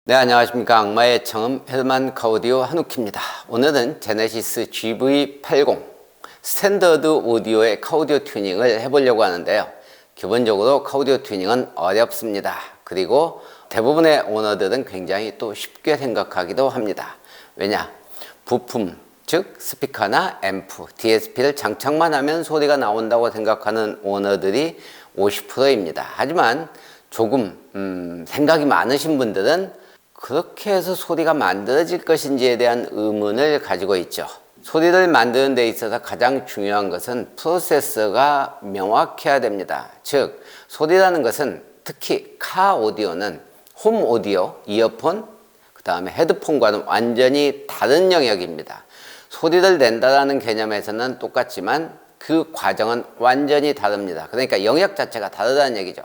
네, 안녕하십니까. 악마의 청음 헬만 카오디오 한우키입니다. 오늘은 제네시스 GV80 스탠더드 오디오의 카오디오 튜닝을 해보려고 하는데요. 기본적으로 카오디오 튜닝은 어렵습니다. 그리고 대부분의 오너들은 굉장히 또 쉽게 생각하기도 합니다. 왜냐? 부품, 즉 스피커나 앰프, DSP를 장착만 하면 소리가 나온다고 생각하는 오너들이 50%입니다. 하지만 조금 생각이 많으신 분들은 그렇게 해서 소리가 만들어질 것인지에 대한 의문을 가지고 있죠. 소리를 만드는 데 있어서 가장 중요한 것은 프로세서가 명확해야 됩니다. 즉, 소리라는 것은 특히 카 오디오는 홈 오디오, 이어폰, 그 다음에 헤드폰과는 완전히 다른 영역입니다. 소리를 낸다라는 개념에서는 똑같지만 그 과정은 완전히 다릅니다. 그러니까 영역 자체가 다르다는 얘기죠.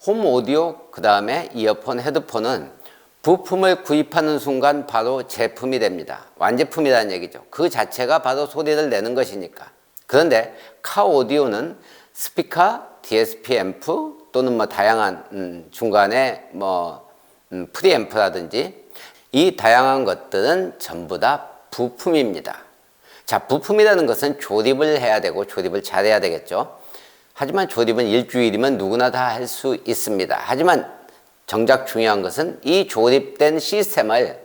홈 오디오, 그 다음에 이어폰, 헤드폰은 부품을 구입하는 순간 바로 제품이 됩니다. 완제품이라는 얘기죠. 그 자체가 바로 소리를 내는 것이니까. 그런데 카 오디오는 스피커, DSP 앰프 또는 다양한 중간에 프리앰프라든지 이 다양한 것들은 전부 다 부품입니다. 자, 부품이라는 것은 조립을 해야 되고 조립을 잘해야 되겠죠. 하지만 조립은 일주일이면 누구나 다 할 수 있습니다. 하지만 정작 중요한 것은 이 조립된 시스템을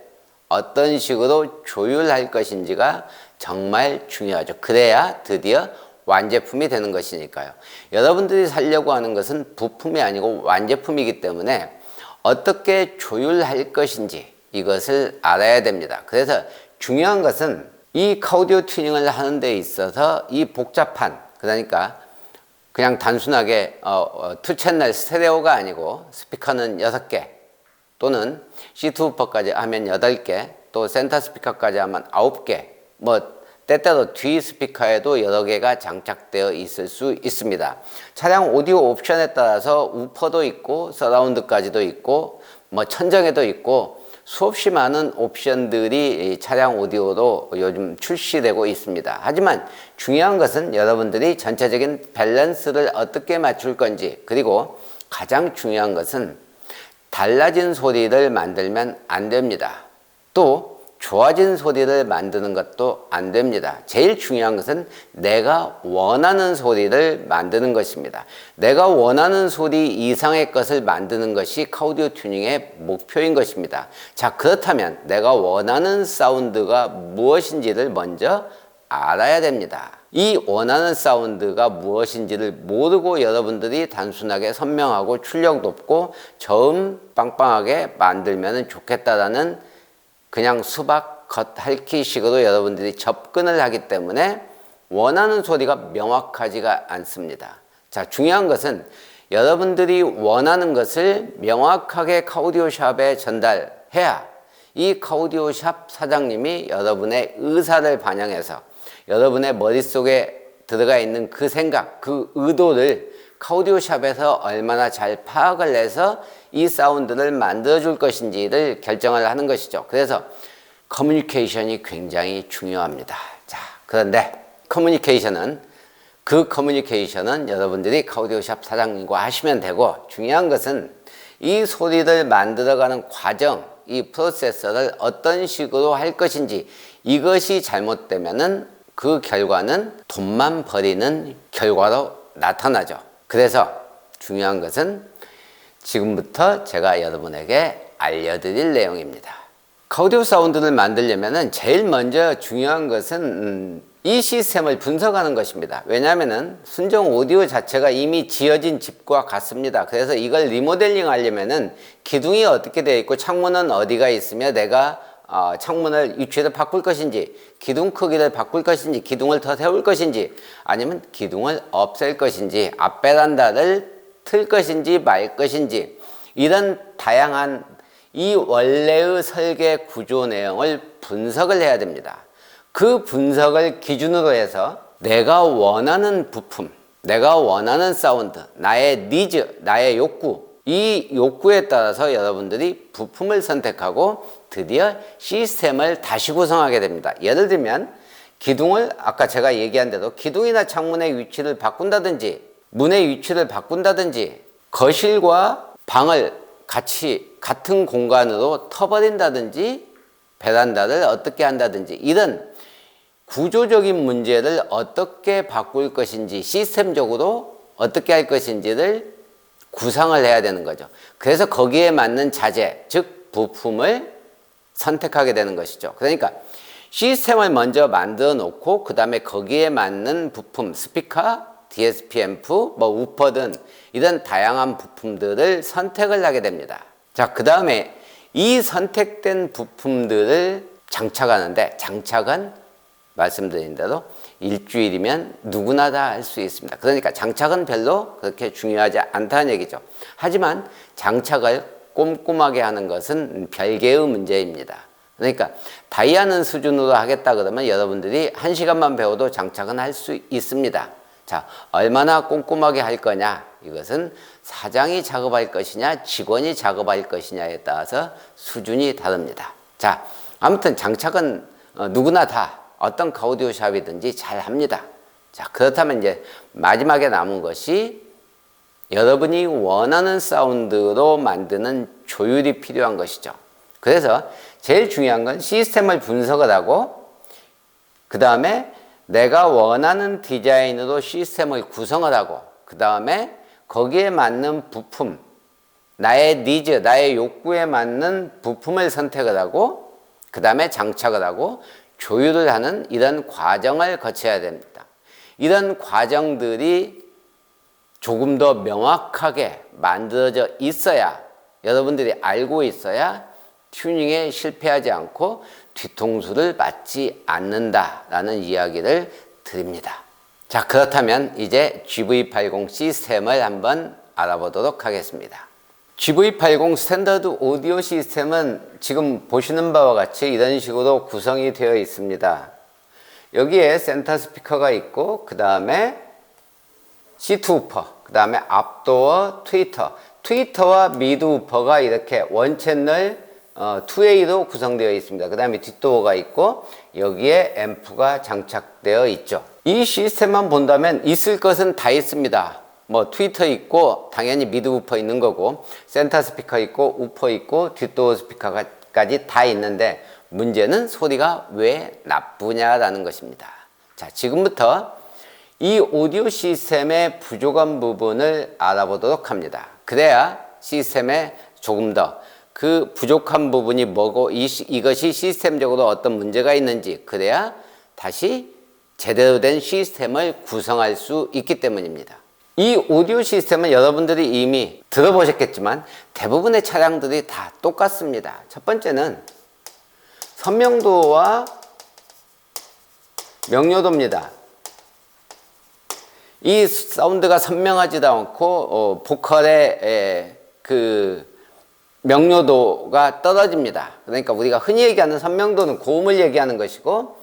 어떤 식으로 조율할 것인지가 정말 중요하죠. 그래야 드디어 완제품이 되는 것이니까요. 여러분들이 살려고 하는 것은 부품이 아니고 완제품이기 때문에 어떻게 조율할 것인지 이것을 알아야 됩니다. 그래서 중요한 것은 이 카오디오 튜닝을 하는 데 있어서 이 복잡한, 그러니까 그냥 단순하게 투 채널 스테레오가 아니고 스피커는 6개 또는 C2우퍼까지 하면 8개 또 센터 스피커까지 하면 9개 때때로 뒤 스피커에도 여러 개가 장착되어 있을 수 있습니다. 차량 오디오 옵션에 따라서 우퍼도 있고 서라운드까지도 있고 천정에도 있고 수없이 많은 옵션들이 차량 오디오로 요즘 출시되고 있습니다. 하지만 중요한 것은 여러분들이 전체적인 밸런스를 어떻게 맞출 건지, 그리고 가장 중요한 것은 달라진 소리를 만들면 안 됩니다. 또 좋아진 소리를 만드는 것도 안 됩니다. 제일 중요한 것은 내가 원하는 소리를 만드는 것입니다. 내가 원하는 소리 이상의 것을 만드는 것이 카오디오 튜닝의 목표인 것입니다. 자, 그렇다면 내가 원하는 사운드가 무엇인지를 먼저 알아야 됩니다. 이 원하는 사운드가 무엇인지를 모르고 여러분들이 단순하게 선명하고 출력 높고 저음 빵빵하게 만들면 좋겠다라는 그냥 수박 겉핥기식으로 여러분들이 접근을 하기 때문에 원하는 소리가 명확하지가 않습니다. 자, 중요한 것은 여러분들이 원하는 것을 명확하게 카오디오 샵에 전달해야 이 카오디오 샵 사장님이 여러분의 의사를 반영해서 여러분의 머릿속에 들어가 있는 그 생각, 그 의도를 카오디오 샵에서 얼마나 잘 파악을 해서 이 사운드를 만들어줄 것인지를 결정을 하는 것이죠. 그래서 커뮤니케이션이 굉장히 중요합니다. 자, 그런데 그 커뮤니케이션은 여러분들이 카오디오 샵 사장님과 하시면 되고, 중요한 것은 이 소리를 만들어가는 과정, 이 프로세서를 어떤 식으로 할 것인지, 이것이 잘못되면은 그 결과는 돈만 버리는 결과로 나타나죠. 그래서 중요한 것은 지금부터 제가 여러분에게 알려드릴 내용입니다. 카오디오 사운드를 만들려면 제일 먼저 중요한 것은 이 시스템을 분석하는 것입니다. 왜냐하면 순정 오디오 자체가 이미 지어진 집과 같습니다. 그래서 이걸 리모델링 하려면 기둥이 어떻게 되어 있고 창문은 어디가 있으며 내가 창문을 위치를 바꿀 것인지, 기둥 크기를 바꿀 것인지, 기둥을 더 세울 것인지, 아니면 기둥을 없앨 것인지, 앞베란다를 틀 것인지 말 것인지, 이런 다양한 이 원래의 설계 구조 내용을 분석을 해야 됩니다. 그 분석을 기준으로 해서 내가 원하는 부품, 내가 원하는 사운드, 나의 니즈, 나의 욕구, 이 욕구에 따라서 여러분들이 부품을 선택하고 드디어 시스템을 다시 구성하게 됩니다. 예를 들면 기둥을 아까 제가 얘기한 대로 기둥이나 창문의 위치를 바꾼다든지 문의 위치를 바꾼다든지 거실과 방을 같이 같은 공간으로 터버린다든지 베란다를 어떻게 한다든지 이런 구조적인 문제를 어떻게 바꿀 것인지 시스템적으로 어떻게 할 것인지를 구상을 해야 되는 거죠. 그래서 거기에 맞는 자재, 즉 부품을 선택하게 되는 것이죠. 그러니까 시스템을 먼저 만들어 놓고 그 다음에 거기에 맞는 부품, 스피커, DSP 앰프, 우퍼 등 이런 다양한 부품들을 선택을 하게 됩니다. 자, 그 다음에 이 선택된 부품들을 장착하는데, 장착은 말씀드린 대로 일주일이면 누구나 다 할 수 있습니다. 그러니까 장착은 별로 그렇게 중요하지 않다는 얘기죠. 하지만 장착을 꼼꼼하게 하는 것은 별개의 문제입니다. 그러니까 다이아는 수준으로 하겠다 그러면 여러분들이 1시간만 배워도 장착은 할 수 있습니다. 자, 얼마나 꼼꼼하게 할 거냐? 이것은 사장이 작업할 것이냐, 직원이 작업할 것이냐에 따라서 수준이 다릅니다. 자, 아무튼 장착은 누구나 다 어떤 오디오 샵이든지 잘 합니다. 자, 그렇다면 이제 마지막에 남은 것이 여러분이 원하는 사운드로 만드는 조율이 필요한 것이죠. 그래서 제일 중요한 건 시스템을 분석을 하고 그 다음에 내가 원하는 디자인으로 시스템을 구성을 하고 그 다음에 거기에 맞는 부품, 나의 니즈, 나의 욕구에 맞는 부품을 선택을 하고 그 다음에 장착을 하고 조율을 하는 이런 과정을 거쳐야 됩니다. 이런 과정들이 조금 더 명확하게 만들어져 있어야, 여러분들이 알고 있어야 튜닝에 실패하지 않고 뒤통수를 맞지 않는다라는 이야기를 드립니다. 자, 그렇다면 이제 GV80 시스템을 한번 알아보도록 하겠습니다. GV80 스탠더드 오디오 시스템은 지금 보시는 바와 같이 이런 식으로 구성이 되어 있습니다. 여기에 센터 스피커가 있고 그 다음에 시트 우퍼, 그 다음에 앞도어 트위터와 미드 우퍼가 이렇게 원채널 2A로 구성되어 있습니다. 그 다음에 뒷도어가 있고 여기에 앰프가 장착되어 있죠. 이 시스템만 본다면 있을 것은 다 있습니다. 트위터 있고 당연히 미드 우퍼 있는 거고 센터 스피커 있고 우퍼 있고 뒷도어 스피커까지 다 있는데 문제는 소리가 왜 나쁘냐라는 것입니다. 자, 지금부터 이 오디오 시스템의 부족한 부분을 알아보도록 합니다. 그래야 시스템에 조금 더 그 부족한 부분이 뭐고 이것이 시스템적으로 어떤 문제가 있는지 그래야 다시 제대로 된 시스템을 구성할 수 있기 때문입니다. 이 오디오 시스템은 여러분들이 이미 들어보셨겠지만 대부분의 차량들이 다 똑같습니다. 첫 번째는 선명도와 명료도입니다. 이 사운드가 선명하지도 않고 보컬의 그 명료도가 떨어집니다. 그러니까 우리가 흔히 얘기하는 선명도는 고음을 얘기하는 것이고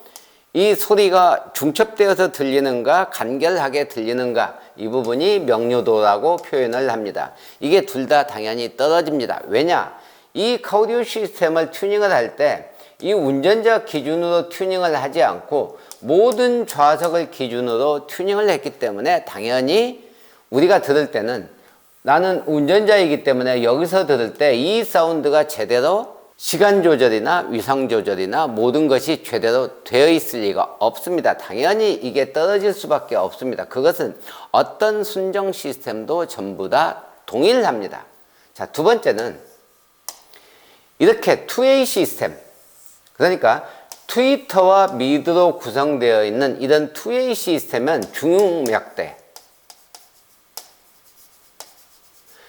이 소리가 중첩되어서 들리는가 간결하게 들리는가 이 부분이 명료도라고 표현을 합니다. 이게 둘 다 당연히 떨어집니다. 왜냐? 이 오디오 시스템을 튜닝을 할 때 이 운전자 기준으로 튜닝을 하지 않고 모든 좌석을 기준으로 튜닝을 했기 때문에 당연히 우리가 들을 때는 나는 운전자이기 때문에 여기서 들을 때 이 사운드가 제대로 시간 조절이나 위상 조절이나 모든 것이 제대로 되어 있을 리가 없습니다. 당연히 이게 떨어질 수밖에 없습니다. 그것은 어떤 순정 시스템도 전부 다 동일합니다. 자, 두 번째는 이렇게 2A 시스템, 그러니까 트위터와 미드로 구성되어 있는 이런 2A 시스템은 중음역대,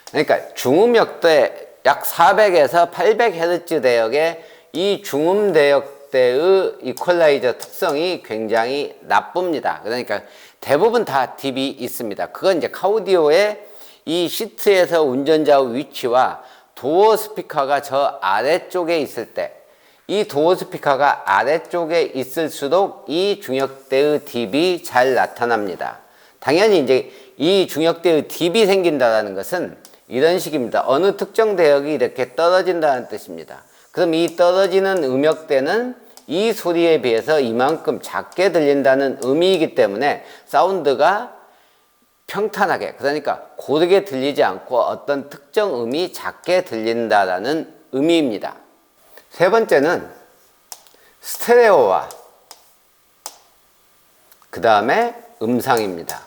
그러니까 중음역대 약 400에서 800Hz 대역의 이 중음 대역대의 이퀄라이저 특성이 굉장히 나쁩니다. 그러니까 대부분 다 딥이 있습니다. 그건 이제 카오디오의 이 시트에서 운전자의 위치와 도어 스피커가 저 아래쪽에 있을 때 이 도어 스피커가 아래쪽에 있을수록 이 중역대의 딥이 잘 나타납니다. 당연히 이제 이 중역대의 딥이 생긴다는 것은 이런 식입니다. 어느 특정 대역이 이렇게 떨어진다는 뜻입니다. 그럼 이 떨어지는 음역대는 이 소리에 비해서 이만큼 작게 들린다는 의미이기 때문에 사운드가 평탄하게, 그러니까 고르게 들리지 않고 어떤 특정 음이 작게 들린다라는 의미입니다. 세 번째는 스테레오와 그 다음에 음상입니다.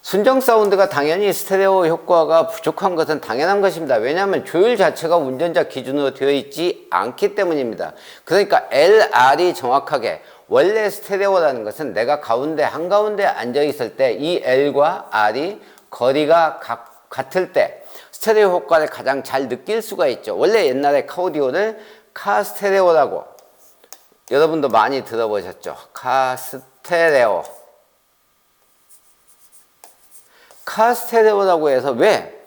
순정 사운드가 당연히 스테레오 효과가 부족한 것은 당연한 것입니다. 왜냐하면 조율 자체가 운전자 기준으로 되어 있지 않기 때문입니다. 그러니까 LR이 정확하게, 원래 스테레오라는 것은 내가 가운데 한가운데 앉아 있을 때 이 L과 R이 거리가 같을 때 스테레오 효과를 가장 잘 느낄 수가 있죠. 원래 옛날에 카오디오를 카스테레오라고 여러분도 많이 들어보셨죠. 카스테레오. 카스테레오라고 해서 왜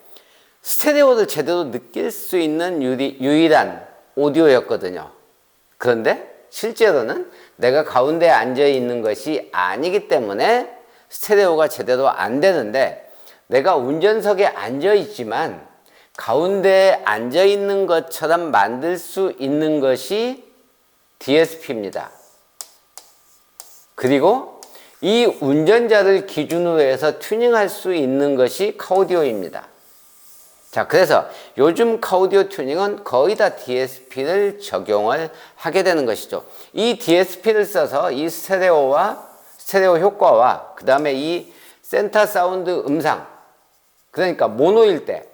스테레오를 제대로 느낄 수 있는 유일한 오디오였거든요. 그런데 실제로는 내가 가운데에 앉아 있는 것이 아니기 때문에 스테레오가 제대로 안 되는데, 내가 운전석에 앉아 있지만 가운데에 앉아 있는 것처럼 만들 수 있는 것이 DSP입니다. 그리고 이 운전자를 기준으로 해서 튜닝할 수 있는 것이 카오디오입니다. 자, 그래서 요즘 카오디오 튜닝은 거의 다 DSP를 적용을 하게 되는 것이죠. 이 DSP를 써서 이 스테레오 효과와 그 다음에 이 센터 사운드 음상, 그러니까 모노일 때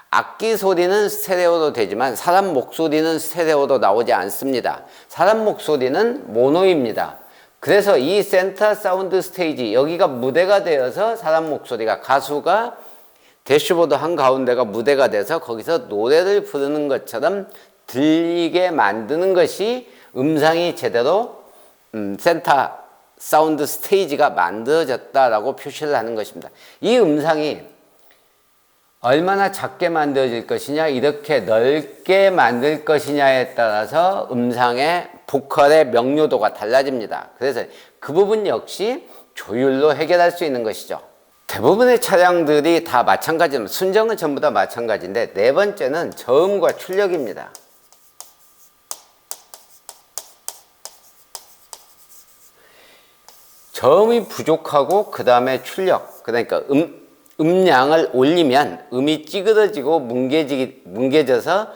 악기 소리는 스테레오도 되지만 사람 목소리는 스테레오도 나오지 않습니다. 사람 목소리는 모노입니다. 그래서 이 센터 사운드 스테이지, 여기가 무대가 되어서 사람 목소리가, 가수가 대시보드 한가운데가 무대가 돼서 거기서 노래를 부르는 것처럼 들리게 만드는 것이 음상이 제대로 센터 사운드 스테이지가 만들어졌다라고 표시를 하는 것입니다. 이 음상이 얼마나 작게 만들어질 것이냐, 이렇게 넓게 만들 것이냐에 따라서 음상의 보컬의 명료도가 달라집니다. 그래서 그 부분 역시 조율로 해결할 수 있는 것이죠. 대부분의 차량들이 다 마찬가지입니다. 순정은 전부 다 마찬가지인데, 네 번째는 저음과 출력입니다. 저음이 부족하고 그 다음에 출력, 그러니까 음량을 올리면 음이 찌그러지고 뭉개져서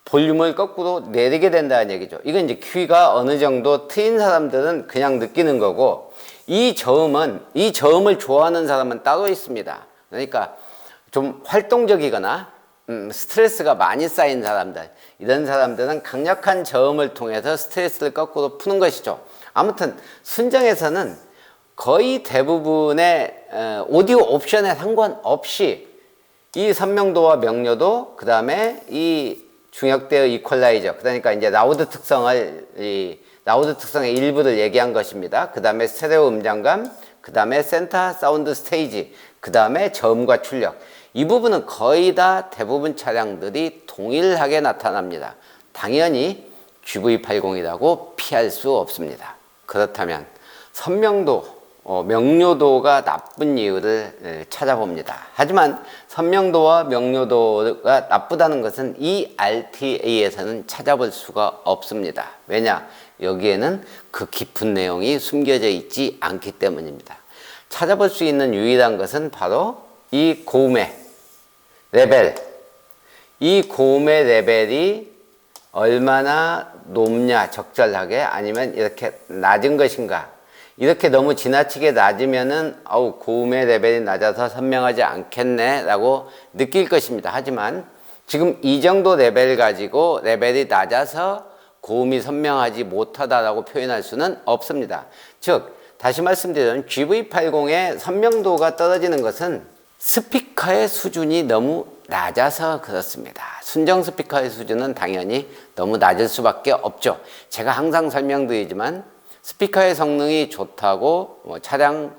볼륨을 거꾸로 내리게 된다는 얘기죠. 이건 이제 귀가 어느 정도 트인 사람들은 그냥 느끼는 거고, 이 저음을 좋아하는 사람은 따로 있습니다. 그러니까 좀 활동적이거나 스트레스가 많이 쌓인 사람들, 이런 사람들은 강력한 저음을 통해서 스트레스를 거꾸로 푸는 것이죠. 아무튼 순정에서는 거의 대부분의 오디오 옵션에 상관없이 이 선명도와 명료도, 그 다음에 이 중역대의 이퀄라이저, 그러니까 이제 라우드 특성의 일부를 얘기한 것입니다. 그 다음에 스테레오 음장감, 그 다음에 센터 사운드 스테이지, 그 다음에 저음과 출력, 이 부분은 거의 다 대부분 차량들이 동일하게 나타납니다. 당연히 GV80이라고 피할 수 없습니다. 그렇다면 선명도, 명료도가 나쁜 이유를 찾아봅니다. 하지만 선명도와 명료도가 나쁘다는 것은 이 RTA에서는 찾아볼 수가 없습니다. 왜냐? 여기에는 그 깊은 내용이 숨겨져 있지 않기 때문입니다. 찾아볼 수 있는 유일한 것은 바로 이 고음의 레벨, 이 고음의 레벨이 얼마나 높냐, 적절하게, 아니면 이렇게 낮은 것인가. 이렇게 너무 지나치게 낮으면은 고음의 레벨이 낮아서 선명하지 않겠네 라고 느낄 것입니다. 하지만 지금 이 정도 레벨 가지고 레벨이 낮아서 고음이 선명하지 못하다라고 표현할 수는 없습니다. 즉 다시 말씀드리면 GV80의 선명도가 떨어지는 것은 스피커의 수준이 너무 낮아서 그렇습니다. 순정 스피커의 수준은 당연히 너무 낮을 수밖에 없죠. 제가 항상 설명드리지만 스피커의 성능이 좋다고 차량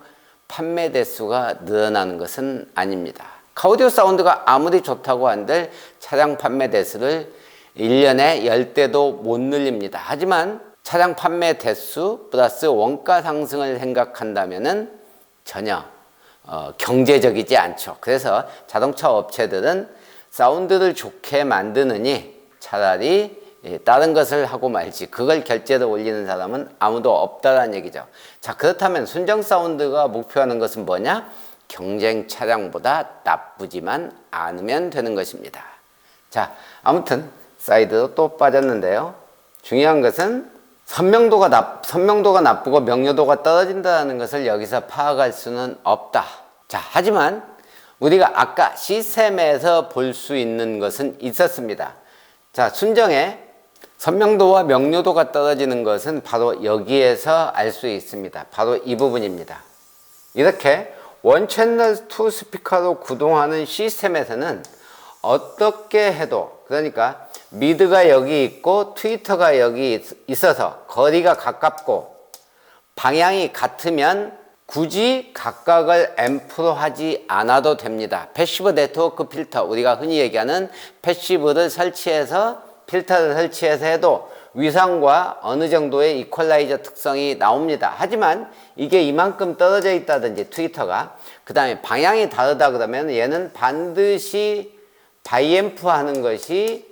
판매 대수가 늘어나는 것은 아닙니다. 카오디오 사운드가 아무리 좋다고 한들 차량 판매 대수를 1년에 10대도 못 늘립니다. 하지만 차량 판매 대수 플러스 원가 상승을 생각한다면은 전혀 경제적이지 않죠. 그래서 자동차 업체들은 사운드를 좋게 만드느니 차라리 다른 것을 하고 말지 그걸 결제로 올리는 사람은 아무도 없다라는 얘기죠. 자, 그렇다면 순정 사운드가 목표하는 것은 뭐냐? 경쟁 차량보다 나쁘지만 않으면 되는 것입니다. 자, 아무튼 사이드로 또 빠졌는데요. 중요한 것은 선명도가 나쁘고 명료도가 떨어진다는 것을 여기서 파악할 수는 없다. 자, 하지만 우리가 아까 시스템에서 볼 수 있는 것은 있었습니다. 자, 순정의 선명도와 명료도가 떨어지는 것은 바로 여기에서 알 수 있습니다. 바로 이 부분입니다. 이렇게 원 채널 2 스피커로 구동하는 시스템에서는 어떻게 해도, 그러니까 미드가 여기 있고 트위터가 여기 있어서 거리가 가깝고 방향이 같으면 굳이 각각을 앰프로 하지 않아도 됩니다. 패시브 네트워크 필터, 우리가 흔히 얘기하는 패시브를 설치해서 필터를 설치해서 해도 위상과 어느 정도의 이퀄라이저 특성이 나옵니다. 하지만 이게 이만큼 떨어져 있다든지 트위터가, 그 다음에 방향이 다르다 그러면 얘는 반드시 바이앰프 하는 것이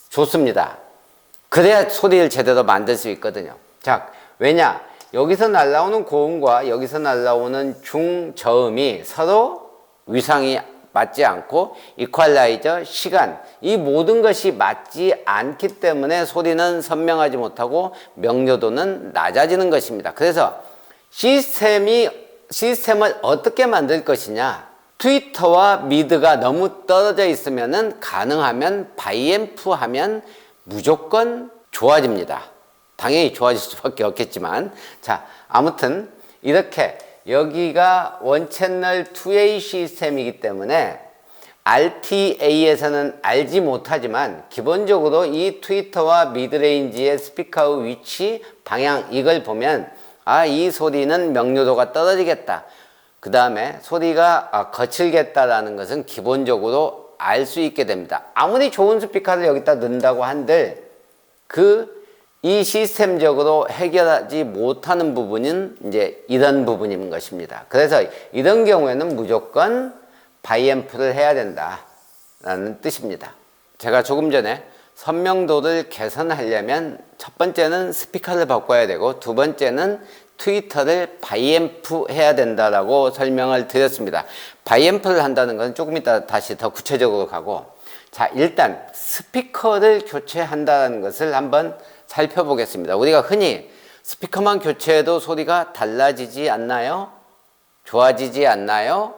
좋습니다. 그래야 소리를 제대로 만들 수 있거든요. 자, 왜냐? 여기서 날라오는 고음과 여기서 날라오는 중저음이 서로 위상이 맞지 않고 이퀄라이저, 시간, 이 모든 것이 맞지 않기 때문에 소리는 선명하지 못하고 명료도는 낮아지는 것입니다. 그래서 시스템을 어떻게 만들 것이냐? 트위터와 미드가 너무 떨어져 있으면은 가능하면 바이앰프 하면 무조건 좋아집니다. 당연히 좋아질 수밖에 없겠지만, 자, 아무튼 이렇게 여기가 원 채널 2A 시스템이기 때문에 RTA에서는 알지 못하지만 기본적으로 이 트위터와 미드레인지의 스피커의 위치, 방향, 이걸 보면 이 소리는 명료도가 떨어지겠다, 그 다음에 소리가 거칠겠다라는 것은 기본적으로 알 수 있게 됩니다. 아무리 좋은 스피커를 여기다 넣는다고 한들 이 시스템적으로 해결하지 못하는 부분은 이제 이런 부분인 것입니다. 그래서 이런 경우에는 무조건 바이앰프를 해야 된다라는 뜻입니다. 제가 조금 전에 선명도를 개선하려면 첫 번째는 스피커를 바꿔야 되고 두 번째는 트위터를 바이앰프 해야 된다라고 설명을 드렸습니다. 바이앰프를 한다는 건 조금 이따 다시 더 구체적으로 가고, 자, 일단 스피커를 교체한다는 것을 한번 살펴보겠습니다. 우리가 흔히 스피커만 교체해도 소리가 달라지지 않나요? 좋아지지 않나요?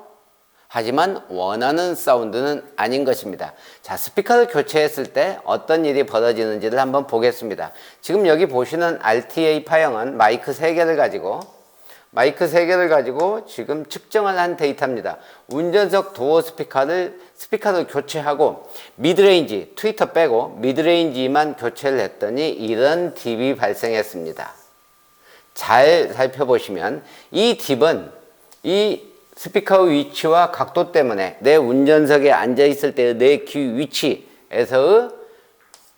하지만 원하는 사운드는 아닌 것입니다. 자, 스피커를 교체했을 때 어떤 일이 벌어지는지를 한번 보겠습니다. 지금 여기 보시는 RTA 파형은 마이크 3개를 가지고 지금 측정을 한 데이터입니다. 운전석 도어 스피커를 교체하고 미드레인지, 트위터 빼고 미드레인지만 교체를 했더니 이런 딥이 발생했습니다. 잘 살펴보시면 이 딥은 이 스피커의 위치와 각도 때문에 내 운전석에 앉아 있을 때의 내 귀 위치에서의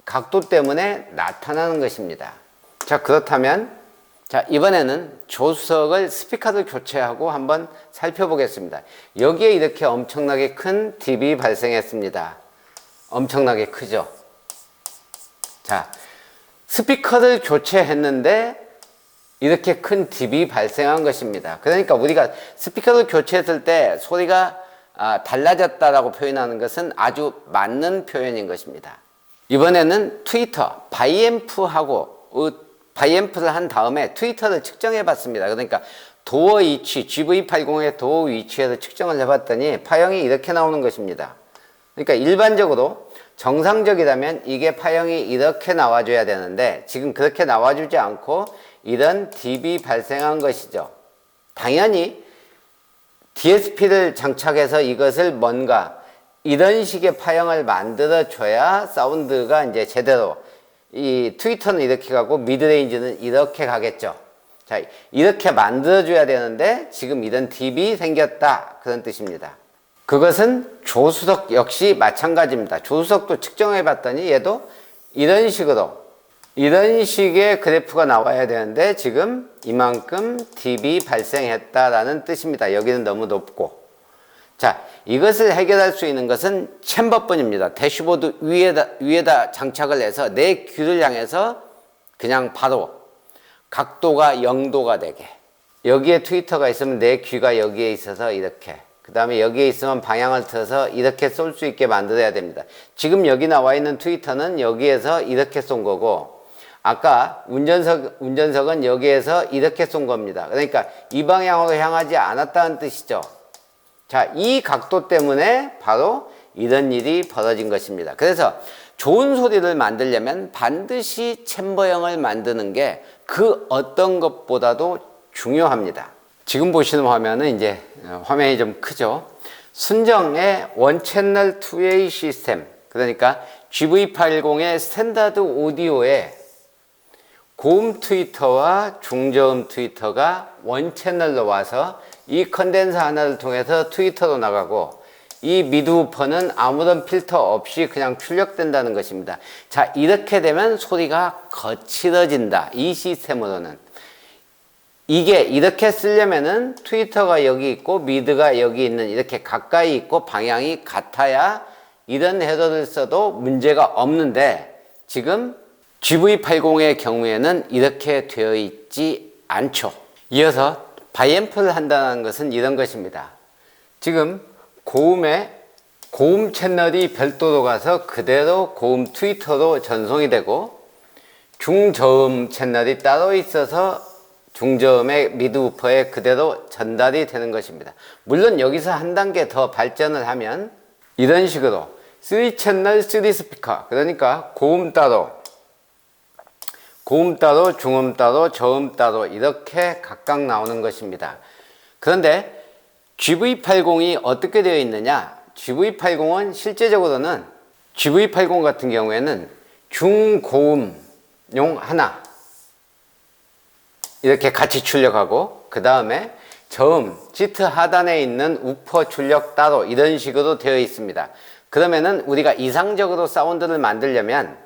각도 때문에 나타나는 것입니다. 자, 그렇다면 이번에는 조수석을 스피커를 교체하고 한번 살펴보겠습니다. 여기에 이렇게 엄청나게 큰 딥이 발생했습니다. 엄청나게 크죠? 자, 스피커를 교체했는데 이렇게 큰 딥이 발생한 것입니다. 그러니까 우리가 스피커를 교체했을 때 소리가 달라졌다라고 표현하는 것은 아주 맞는 표현인 것입니다. 이번에는 트위터, 바이앰프를 한 다음에 트위터를 측정해 봤습니다. 그러니까 도어 위치, GV80의 도어 위치에서 측정을 해봤더니 파형이 이렇게 나오는 것입니다. 그러니까 일반적으로 정상적이라면 이게 파형이 이렇게 나와줘야 되는데 지금 그렇게 나와주지 않고 이런 딥이 발생한 것이죠. 당연히 DSP를 장착해서 이것을 뭔가 이런 식의 파형을 만들어줘야 사운드가 이제 제대로, 이 트위터는 이렇게 가고 미드레인지는 이렇게 가겠죠. 자, 이렇게 만들어줘야 되는데 지금 이런 딥이 생겼다, 그런 뜻입니다. 그것은 조수석 역시 마찬가지입니다. 조수석도 측정해 봤더니 얘도 이런 식의 그래프가 나와야 되는데 지금 이만큼 딥이 발생했다라는 뜻입니다. 여기는 너무 높고. 자, 이것을 해결할 수 있는 것은 챔버뿐입니다. 대시보드 위에다 장착을 해서 내 귀를 향해서 그냥 바로 각도가 0도가 되게, 여기에 트위터가 있으면 내 귀가 여기에 있어서 이렇게, 그 다음에 여기에 있으면 방향을 틀어서 이렇게 쏠 수 있게 만들어야 됩니다. 지금 여기 나와 있는 트위터는 여기에서 이렇게 쏜 거고, 아까 운전석은 여기에서 이렇게 쏜 겁니다. 그러니까 이 방향으로 향하지 않았다는 뜻이죠. 자, 이 각도 때문에 바로 이런 일이 벌어진 것입니다. 그래서 좋은 소리를 만들려면 반드시 챔버형을 만드는 게 그 어떤 것보다도 중요합니다. 지금 보시는 화면은 이제 화면이 좀 크죠. 순정의 원채널 2A 시스템, 그러니까 GV80의 스탠다드 오디오에 고음 트위터와 중저음 트위터가 원채널로 와서 이 컨덴서 하나를 통해서 트위터로 나가고, 이 미드 우퍼는 아무런 필터 없이 그냥 출력된다는 것입니다. 자, 이렇게 되면 소리가 거칠어진다. 이 시스템으로는. 이게 이렇게 쓰려면은 트위터가 여기 있고 미드가 여기 있는, 이렇게 가까이 있고 방향이 같아야 이런 헤더를 써도 문제가 없는데, 지금 GV80의 경우에는 이렇게 되어 있지 않죠. 이어서 바이앰프를 한다는 것은 이런 것입니다. 지금 고음 채널이 별도로 가서 그대로 고음 트위터로 전송이 되고, 중저음 채널이 따로 있어서 중저음의 미드 우퍼에 그대로 전달이 되는 것입니다. 물론 여기서 한 단계 더 발전을 하면 이런 식으로 3채널 3스피커, 그러니까 고음 따로, 중음 따로, 저음 따로 이렇게 각각 나오는 것입니다. 그런데 GV80이 어떻게 되어 있느냐? GV80은 실제적으로는, GV80 같은 경우에는 중고음용 하나 이렇게 같이 출력하고, 그 다음에 저음, 지트 하단에 있는 우퍼 출력 따로, 이런 식으로 되어 있습니다. 그러면은 우리가 이상적으로 사운드를 만들려면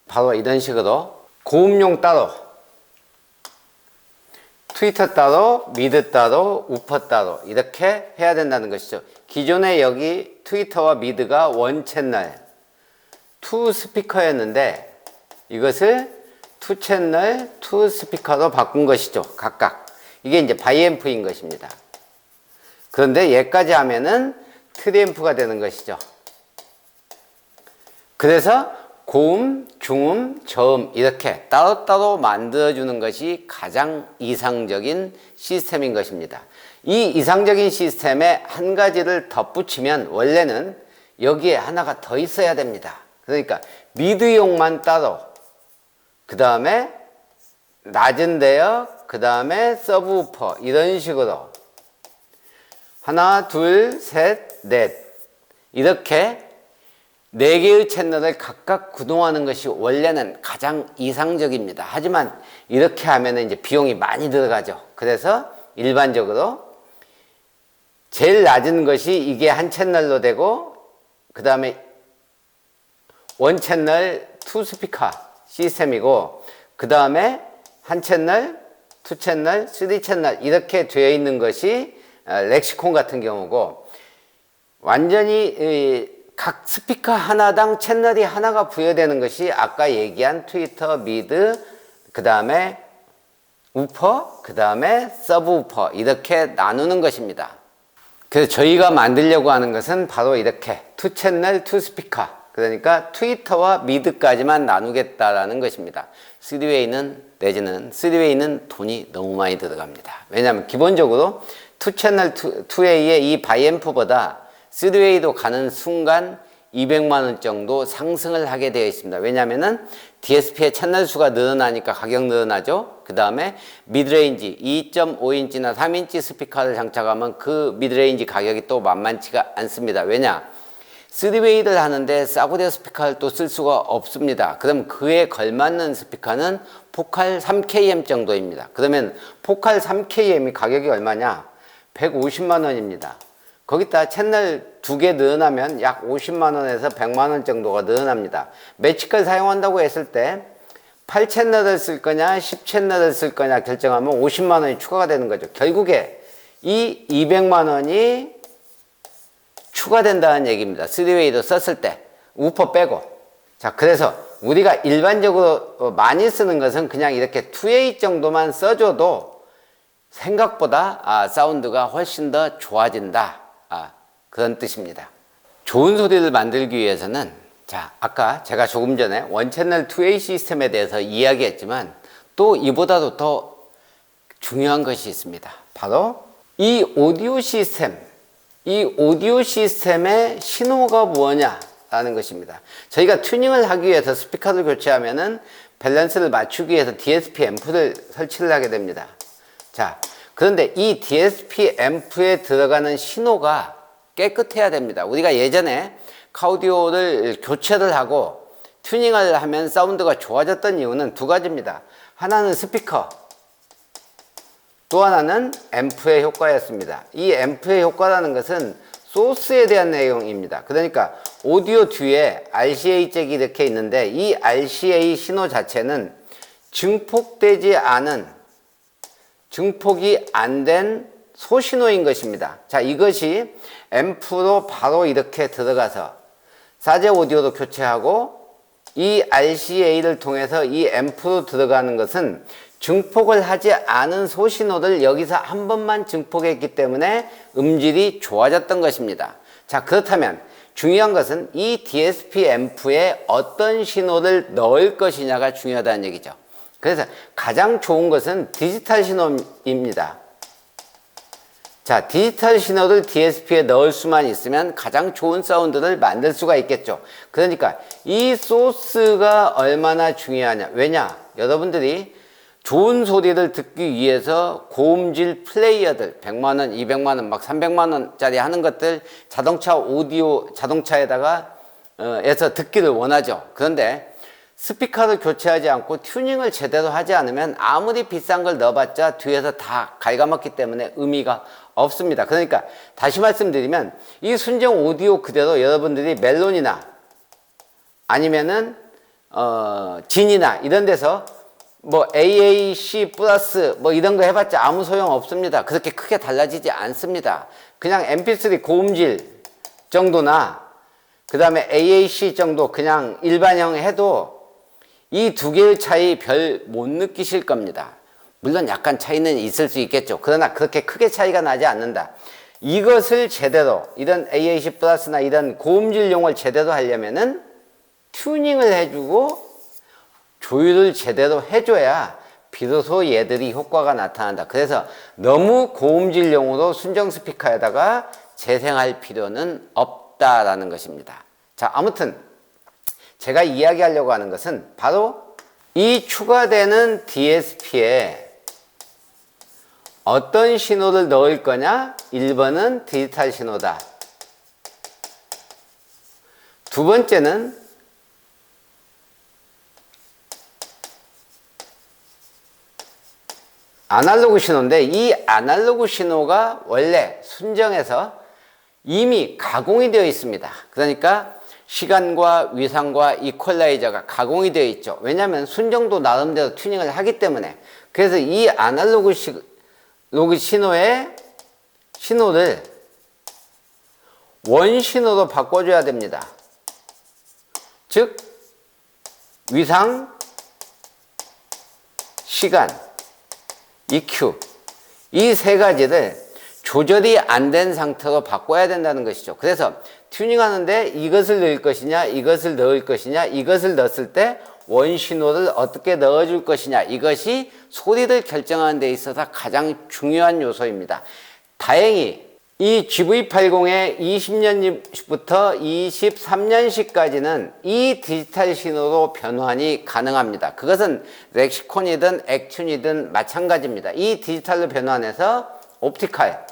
바로 이런 식으로 고음용 따로, 트위터 따로, 미드 따로, 우퍼 따로 이렇게 해야 된다는 것이죠. 기존에 여기 트위터와 미드가 원채널 2스피커였는데 이것을 2채널 2스피커로 바꾼 것이죠. 각각. 이게 이제 바이앰프인 것입니다. 그런데 얘까지 하면은 트리앰프가 되는 것이죠. 그래서 고음, 중음, 저음 이렇게 따로따로 만들어주는 것이 가장 이상적인 시스템인 것입니다. 이 이상적인 시스템에 한 가지를 덧붙이면 원래는 여기에 하나가 더 있어야 됩니다. 그러니까 미드용만 따로, 그 다음에 낮은 대역, 그 다음에 서브우퍼 이런 식으로 하나, 둘, 셋, 넷 이렇게 4개의 채널을 각각 구동하는 것이 원래는 가장 이상적입니다. 하지만 이렇게 하면 이제 비용이 많이 들어가죠. 그래서 일반적으로 제일 낮은 것이 이게 한 채널로 되고, 그 다음에 원 채널 2스피커 시스템이고, 그 다음에 한 채널, 2채널, 3채널 이렇게 되어 있는 것이 렉시콘 같은 경우고, 완전히 각 스피커 하나당 채널이 하나가 부여되는 것이 아까 얘기한 트위터, 미드, 그 다음에 우퍼, 그 다음에 서브우퍼 이렇게 나누는 것입니다. 그래서 저희가 만들려고 하는 것은 바로 이렇게 2채널 2스피커, 그러니까 트위터와 미드까지만 나누겠다라는 것입니다. 3웨이는 내지는 3웨이는 돈이 너무 많이 들어갑니다. 왜냐하면 기본적으로 2채널 2웨이의 이 바이앰프보다 3웨이도 가는 순간 200만원 정도 상승을 하게 되어 있습니다. 왜냐하면은 DSP의 채널 수가 늘어나니까 가격 늘어나죠. 그 다음에 미드레인지 2.5인치나 3인치 스피커를 장착하면 그 미드레인지 가격이 또 만만치가 않습니다. 왜냐? 3웨이를 하는데 싸구려 스피커를 또 쓸 수가 없습니다. 그럼 그에 걸맞는 스피커는 포칼 3KM 정도입니다. 그러면 포칼 3KM이 가격이 얼마냐? 150만원입니다. 거기다 채널 2개 늘어나면 약 50만원에서 100만원 정도가 늘어납니다. 매치컬 사용한다고 했을 때 8채널을 쓸 거냐 10채널을 쓸 거냐 결정하면 50만원이 추가가 되는 거죠. 결국에 이 200만원이 추가된다는 얘기입니다. 3웨이로 썼을 때 우퍼 빼고. 자, 그래서 우리가 일반적으로 많이 쓰는 것은 그냥 이렇게 2웨이 정도만 써줘도 생각보다 사운드가 훨씬 더 좋아진다, 그런 뜻입니다. 좋은 소리를 만들기 위해서는, 자, 아까 제가 조금 전에 원채널 2웨이 시스템에 대해서 이야기했지만 또 이보다도 더 중요한 것이 있습니다. 바로 이 오디오 시스템의 신호가 뭐냐라는 것입니다. 저희가 튜닝을 하기 위해서 스피커를 교체하면은 밸런스를 맞추기 위해서 DSP 앰프를 설치를 하게 됩니다. 자, 그런데 이 DSP 앰프에 들어가는 신호가 깨끗해야 됩니다. 우리가 예전에 카오디오를 교체를 하고 튜닝을 하면 사운드가 좋아졌던 이유는 두 가지입니다. 하나는 스피커, 또 하나는 앰프의 효과였습니다. 이 앰프의 효과라는 것은 소스에 대한 내용입니다. 그러니까 오디오 뒤에 RCA 잭이 이렇게 있는데 이 RCA 신호 자체는 증폭되지 않은, 증폭이 안 된 소신호인 것입니다. 자, 이것이 앰프로 바로 이렇게 들어가서 사제 오디오로 교체하고 이 RCA를 통해서 이 앰프로 들어가는 것은 증폭을 하지 않은 소신호를 여기서 한 번만 증폭했기 때문에 음질이 좋아졌던 것입니다. 자, 그렇다면 중요한 것은 이 DSP 앰프에 어떤 신호를 넣을 것이냐가 중요하다는 얘기죠. 그래서 가장 좋은 것은 디지털 신호입니다. 자, 디지털 신호를 DSP에 넣을 수만 있으면 가장 좋은 사운드를 만들 수가 있겠죠. 그러니까 이 소스가 얼마나 중요하냐. 왜냐? 여러분들이 좋은 소리를 듣기 위해서 고음질 플레이어들 100만원, 200만원, 막 300만원짜리 하는 것들 자동차 오디오, 자동차에다가 에서 듣기를 원하죠. 그런데 스피커를 교체하지 않고 튜닝을 제대로 하지 않으면 아무리 비싼 걸 넣어봤자 뒤에서 다 갉아먹기 때문에 의미가 없습니다. 그러니까 다시 말씀드리면 이 순정 오디오 그대로 여러분들이 멜론이나 아니면은 진이나 이런 데서 뭐 AAC 플러스 뭐 이런 거 해봤자 아무 소용 없습니다. 그렇게 크게 달라지지 않습니다. 그냥 MP3 고음질 정도나 그 다음에 AAC 정도 그냥 일반형 해도 이 두 개의 차이 별 못 느끼실 겁니다. 물론 약간 차이는 있을 수 있겠죠. 그러나 그렇게 크게 차이가 나지 않는다. 이것을 제대로 이런 AAC 플러스나 이런 고음질용을 제대로 하려면은 튜닝을 해주고 조율을 제대로 해줘야 비로소 얘들이 효과가 나타난다. 그래서 너무 고음질용으로 순정 스피커에다가 재생할 필요는 없다라는 것입니다. 자, 아무튼 제가 이야기하려고 하는 것은 바로 이 추가되는 DSP에 어떤 신호를 넣을 거냐? 1번은 디지털 신호다. 두 번째는 아날로그 신호인데 이 아날로그 신호가 원래 순정에서 이미 가공이 되어 있습니다. 그러니까 시간과 위상과 이퀄라이저가 가공이 되어 있죠. 왜냐하면 순정도 나름대로 튜닝을 하기 때문에. 그래서 이 아날로그 신호의 신호를 원신호로 바꿔줘야 됩니다. 즉 위상, 시간, EQ 이 세 가지를 조절이 안 된 상태로 바꿔야 된다는 것이죠. 그래서 튜닝하는데 이것을 넣을 것이냐, 이것을 넣을 것이냐, 이것을 넣었을 때 원신호를 어떻게 넣어줄 것이냐, 이것이 소리를 결정하는 데 있어서 가장 중요한 요소입니다. 다행히 이 GV80의 20년부터 23년식까지는 이 디지털 신호로 변환이 가능합니다. 그것은 렉시콘이든 액튠이든 마찬가지입니다. 이 디지털로 변환해서 옵티컬,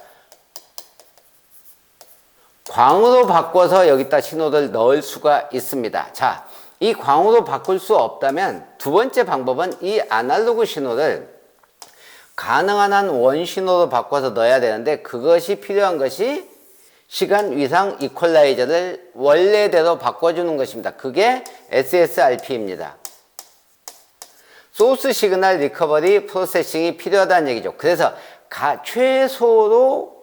광으로 바꿔서 여기다 신호를 넣을 수가 있습니다. 자, 이 광으로 바꿀 수 없다면 두 번째 방법은 이 아날로그 신호를 가능한 한 원신호로 바꿔서 넣어야 되는데 그것이 필요한 것이 시간, 위상, 이퀄라이저를 원래대로 바꿔주는 것입니다. 그게 SSRP입니다. 소스 시그널 리커버리 프로세싱이 필요하다는 얘기죠. 그래서 최소로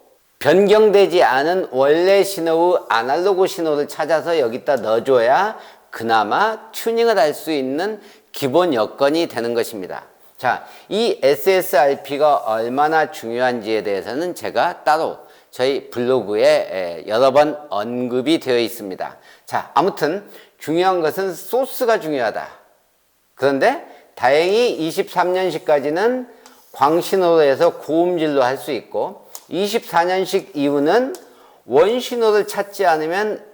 변경되지 않은 원래 신호의 아날로그 신호를 찾아서 여기다 넣어줘야 그나마 튜닝을 할 수 있는 기본 여건이 되는 것입니다. 자, 이 SSRP가 얼마나 중요한지에 대해서는 제가 따로 저희 블로그에 여러 번 언급이 되어 있습니다. 자, 아무튼 중요한 것은 소스가 중요하다. 그런데 다행히 23년식까지는 광신호로 해서 고음질로 할 수 있고 24년식 이후는 원신호를 찾지 않으면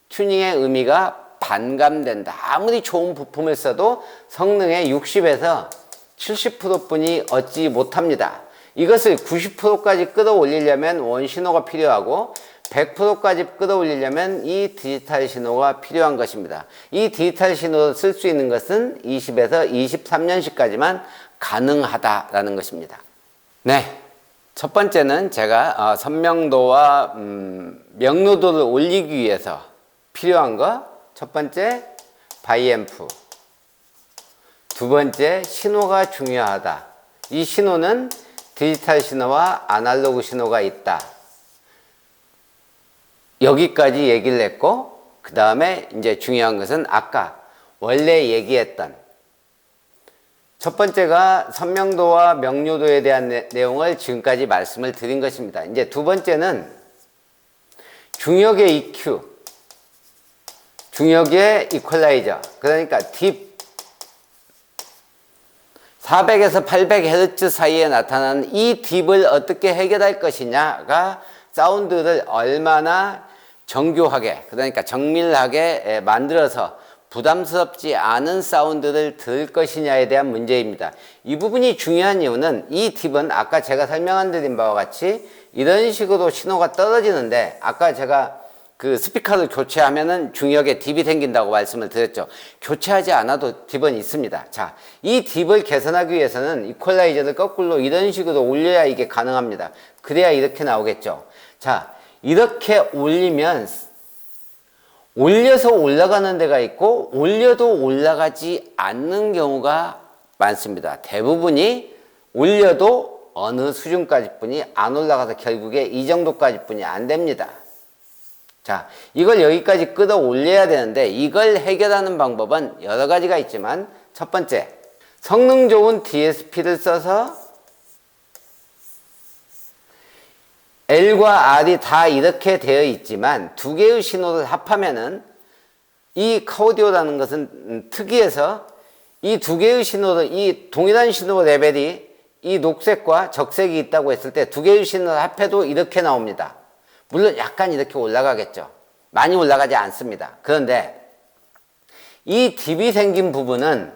튜닝의 의미가 반감된다. 아무리 좋은 부품을 써도 성능의 60에서 70%뿐이 얻지 못합니다. 이것을 90%까지 끌어올리려면 원신호가 필요하고 100%까지 끌어올리려면 이 디지털 신호가 필요한 것입니다. 이 디지털 신호를 쓸 수 있는 것은 20에서 23년식까지만 가능하다라는 것입니다. 네, 첫 번째는 제가 선명도와 명료도를 올리기 위해서 필요한 거, 첫 번째 바이앰프, 두 번째 신호가 중요하다. 이 신호는 디지털 신호와 아날로그 신호가 있다. 여기까지 얘기를 했고, 그 다음에 이제 중요한 것은 아까 원래 얘기했던 첫 번째가 선명도와 명료도에 대한 내용을 지금까지 말씀을 드린 것입니다. 이제 두 번째는 중역의 EQ, 중역의 이퀄라이저, 그러니까 딥 400에서 800Hz 사이에 나타나는 이 딥을 어떻게 해결할 것이냐가 사운드를 얼마나 정교하게, 그러니까 정밀하게 만들어서 부담스럽지 않은 사운드를 들을 것이냐에 대한 문제입니다. 이 부분이 중요한 이유는 이 딥은 아까 제가 설명한 드린 바와 같이 이런 식으로 신호가 떨어지는데, 아까 제가 그 스피커를 교체하면은 중역에 딥이 생긴다고 말씀을 드렸죠. 교체하지 않아도 딥은 있습니다. 자, 이 딥을 개선하기 위해서는 이퀄라이저를 거꾸로 이런 식으로 올려야 이게 가능합니다. 그래야 이렇게 나오겠죠. 자, 이렇게 올리면 올려서 올라가는 데가 있고 올려도 올라가지 않는 경우가 많습니다. 대부분이 올려도 어느 수준까지 뿐이 안 올라가서 결국에 이 정도까지 뿐이 안 됩니다. 자, 이걸 여기까지 끌어 올려야 되는데 이걸 해결하는 방법은 여러 가지가 있지만, 첫 번째, 성능 좋은 DSP를 써서 L과 R이 다 이렇게 되어 있지만 두 개의 신호를 합하면은 이 카오디오라는 것은 특이해서 이 두 개의 신호를, 이 동일한 신호 레벨이 이 녹색과 적색이 있다고 했을 때 두 개의 신호를 합해도 이렇게 나옵니다. 물론 약간 이렇게 올라가겠죠. 많이 올라가지 않습니다. 그런데 이 딥이 생긴 부분은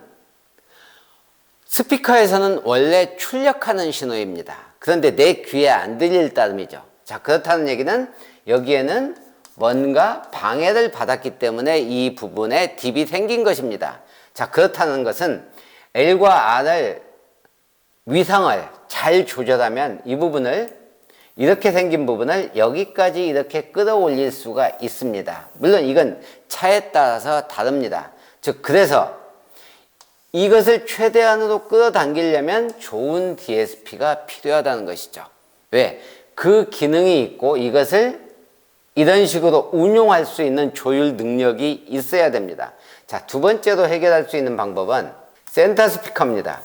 스피커에서는 원래 출력하는 신호입니다. 그런데 내 귀에 안 들릴 따름이죠. 자, 그렇다는 얘기는 여기에는 뭔가 방해를 받았기 때문에 이 부분에 딥이 생긴 것입니다. 자, 그렇다는 것은 L과 R을 위상을 잘 조절하면 이 부분을, 이렇게 생긴 부분을 여기까지 이렇게 끌어올릴 수가 있습니다. 물론 이건 차에 따라서 다릅니다. 즉, 그래서 이것을 최대한으로 끌어당기려면 좋은 DSP가 필요하다는 것이죠. 왜? 그 기능이 있고 이것을 이런 식으로 운용할 수 있는 조율 능력이 있어야 됩니다. 자, 두 번째로 해결할 수 있는 방법은 센터 스피커입니다.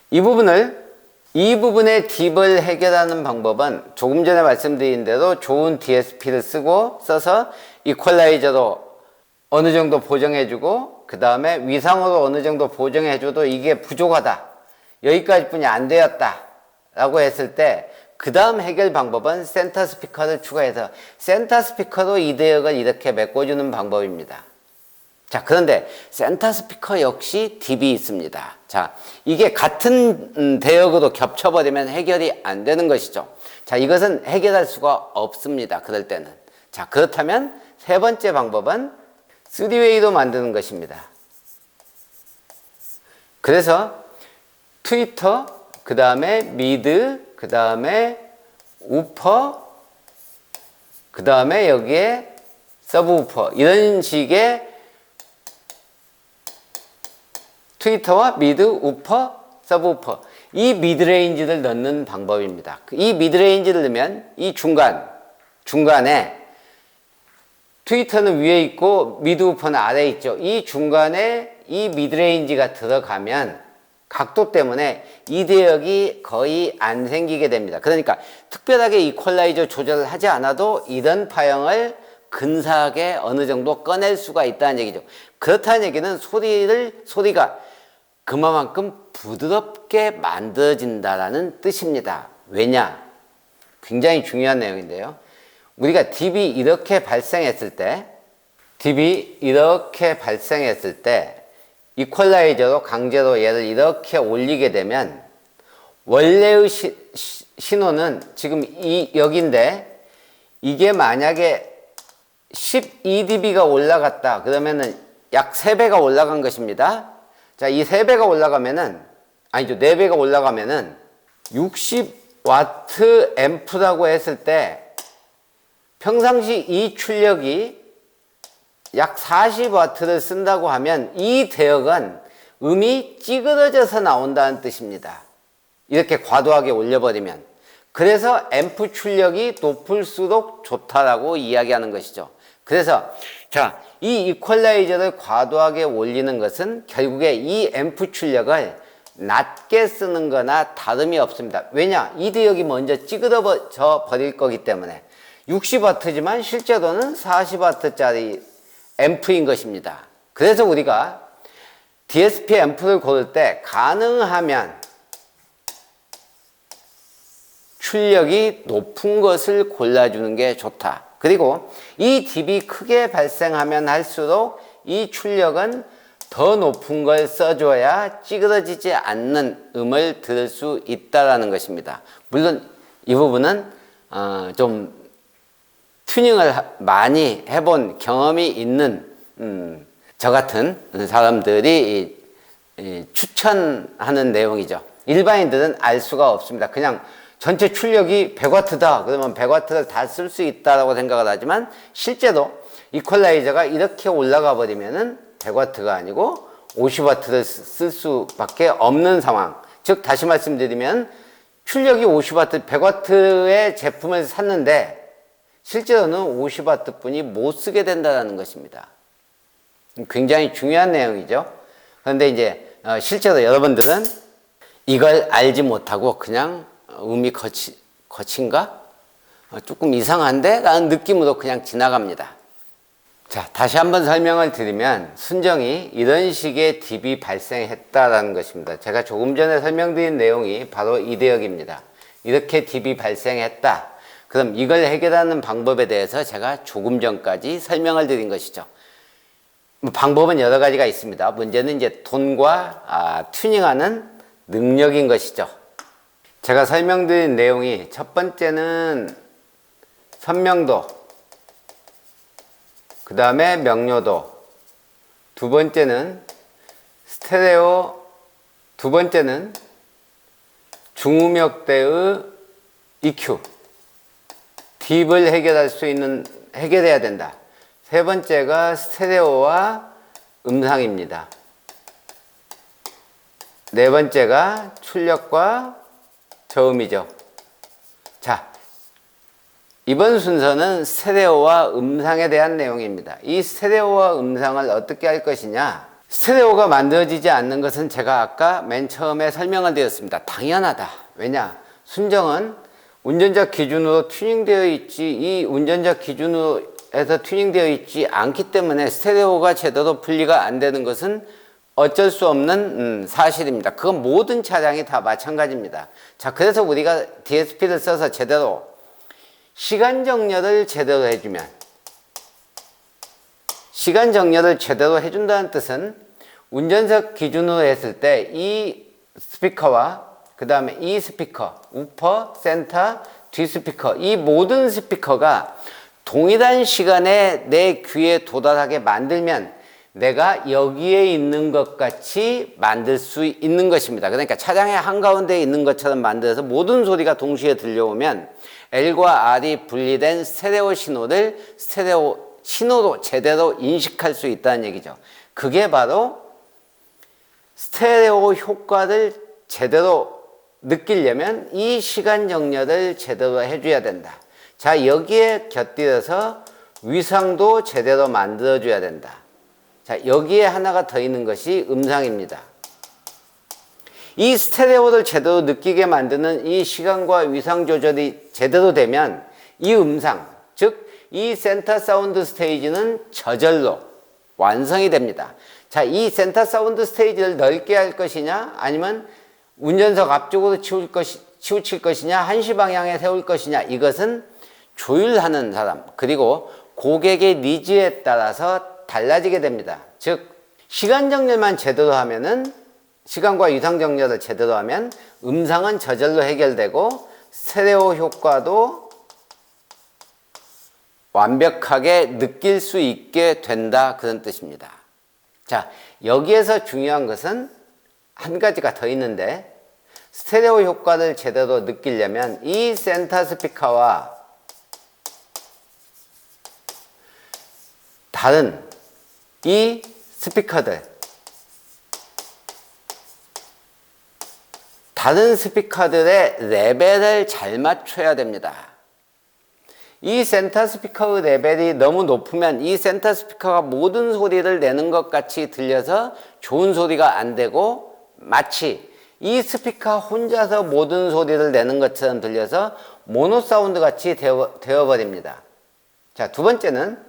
이 부분의 딥을 해결하는 방법은 조금 전에 말씀드린 대로 좋은 DSP를 써서 이퀄라이저로 어느 정도 보정해주고, 그 다음에 위상으로 어느 정도 보정해줘도 이게 부족하다, 여기까지뿐이 안 되었다 라고 했을 때 그 다음 해결 방법은 센터 스피커를 추가해서 센터 스피커로 이 대역을 이렇게 메꿔주는 방법입니다. 자, 그런데 센터 스피커 역시 딥이 있습니다. 자, 이게 같은 대역으로 겹쳐버리면 해결이 안 되는 것이죠. 자, 이것은 해결할 수가 없습니다. 그럴 때는. 자, 그렇다면 세 번째 방법은 3웨이로 만드는 것입니다. 그래서 트위터, 그 다음에 미드, 그 다음에 우퍼, 그 다음에 여기에 서브우퍼, 이런 식의 트위터와 미드, 우퍼, 서브우퍼, 이 미드레인지를 넣는 방법입니다. 이 미드레인지를 넣으면 이 중간에 트위터는 위에 있고 미드우퍼는 아래에 있죠. 이 중간에 이 미드레인지가 들어가면 각도 때문에 이 대역이 거의 안 생기게 됩니다. 그러니까 특별하게 이퀄라이저 조절을 하지 않아도 이런 파형을 근사하게 어느 정도 꺼낼 수가 있다는 얘기죠. 그렇다는 얘기는 소리가 그만큼 부드럽게 만들어진다라는 뜻입니다. 왜냐? 굉장히 중요한 내용인데요. 우리가 딥이 이렇게 발생했을 때 이퀄라이저로 강제로 얘를 이렇게 올리게 되면 원래의 신호는 지금 여기인데 이게 만약에 12dB가 올라갔다 그러면은 약 3배가 올라간 것입니다. 자, 이 3배가 올라가면은 아니죠. 4배가 올라가면은 60W 앰프라고 했을 때 평상시 이 출력이 약 40W를 쓴다고 하면 이 대역은 음이 찌그러져서 나온다는 뜻입니다. 이렇게 과도하게 올려버리면. 그래서 앰프 출력이 높을수록 좋다라고 이야기하는 것이죠. 그래서 자, 이 이퀄라이저를 과도하게 올리는 것은 결국에 이 앰프 출력을 낮게 쓰는 거나 다름이 없습니다. 왜냐? 이 대역이 먼저 찌그러져 버릴 거기 때문에 60W지만 실제로는 40W짜리 앰프인 것입니다. 그래서 우리가 DSP 앰프를 고를 때 가능하면 출력이 높은 것을 골라주는 게 좋다. 그리고 이 딥이 크게 발생하면 할수록 이 출력은 더 높은 걸 써줘야 찌그러지지 않는 음을 들을 수 있다라는 것입니다. 물론 이 부분은 좀 튜닝을 많이 해본 경험이 있는 저 같은 사람들이 추천하는 내용이죠. 일반인들은 알 수가 없습니다. 그냥 전체 출력이 100W다 그러면 100W를 다 쓸 수 있다라고 생각을 하지만 실제로 이퀄라이저가 이렇게 올라가 버리면은 100W가 아니고 50W를 쓸 수밖에 없는 상황. 즉 다시 말씀드리면 출력이 50W, 100W의 제품을 샀는데 실제로는 50W 뿐이 못 쓰게 된다는 것입니다. 굉장히 중요한 내용이죠. 그런데 이제 실제로 여러분들은 이걸 알지 못하고 그냥 음이 거친가? 조금 이상한데? 라는 느낌으로 그냥 지나갑니다. 자, 다시 한번 설명을 드리면 순정이 이런 식의 딥이 발생했다라는 것입니다. 제가 조금 전에 설명드린 내용이 바로 이 대역입니다. 이렇게 딥이 발생했다. 그럼 이걸 해결하는 방법에 대해서 제가 조금 전까지 설명을 드린 것이죠. 방법은 여러 가지가 있습니다. 문제는 이제 톤과 튜닝하는 능력인 것이죠. 제가 설명드린 내용이 첫 번째는 선명도, 그 다음에 명료도, 두 번째는 스테레오, 두 번째는 중음역대의 EQ, 딥을 해결해야 된다. 세 번째가 스테레오와 음상입니다. 네 번째가 출력과 저음이죠. 자, 이번 순서는 스테레오와 음상에 대한 내용입니다. 이 스테레오와 음상을 어떻게 할 것이냐? 스테레오가 만들어지지 않는 것은 제가 아까 맨 처음에 설명을 드렸습니다. 당연하다. 왜냐? 순정은 운전자 기준으로 튜닝되어 있지, 이 운전자 기준으로에서 튜닝되어 있지 않기 때문에 스테레오가 제대로 분리가 안 되는 것은 어쩔 수 없는 사실입니다. 그건 모든 차량이 다 마찬가지입니다. 자, 그래서 우리가 DSP를 써서 제대로 시간 정렬을 제대로 해주면, 시간 정렬을 제대로 해준다는 뜻은 운전석 기준으로 했을 때 이 스피커와 그 다음에 이 스피커, 우퍼, 센터, 뒤 스피커, 이 모든 스피커가 동일한 시간에 내 귀에 도달하게 만들면 내가 여기에 있는 것 같이 만들 수 있는 것입니다. 그러니까 차량의 한가운데에 있는 것처럼 만들어서 모든 소리가 동시에 들려오면 L과 R이 분리된 스테레오 신호로 제대로 인식할 수 있다는 얘기죠. 그게 바로 스테레오 효과를 제대로 느끼려면 이 시간 정렬을 제대로 해줘야 된다. 자, 여기에 곁들여서 위상도 제대로 만들어줘야 된다. 자, 여기에 하나가 더 있는 것이 음상입니다. 이 스테레오를 제대로 느끼게 만드는 이 시간과 위상 조절이 제대로 되면 이 음상, 즉 이 센터 사운드 스테이지는 저절로 완성이 됩니다. 자, 이 센터 사운드 스테이지를 넓게 할 것이냐, 아니면 운전석 앞쪽으로 치우칠 것이냐, 한시 방향에 세울 것이냐, 이것은 조율하는 사람, 그리고 고객의 니즈에 따라서 달라지게 됩니다. 즉, 시간 정렬만 제대로 하면은, 시간과 위상 정렬을 제대로 하면 음상은 저절로 해결되고 스테레오 효과도 완벽하게 느낄 수 있게 된다, 그런 뜻입니다. 자, 여기에서 중요한 것은 한 가지가 더 있는데, 스테레오 효과를 제대로 느끼려면 이 센터 스피커와 다른 이 스피커들, 다른 스피커들의 레벨을 잘 맞춰야 됩니다. 이 센터 스피커의 레벨이 너무 높으면 이 센터 스피커가 모든 소리를 내는 것 같이 들려서 좋은 소리가 안 되고, 마치 이 스피커 혼자서 모든 소리를 내는 것처럼 들려서 모노 사운드 같이 되어버립니다. 자, 두 번째는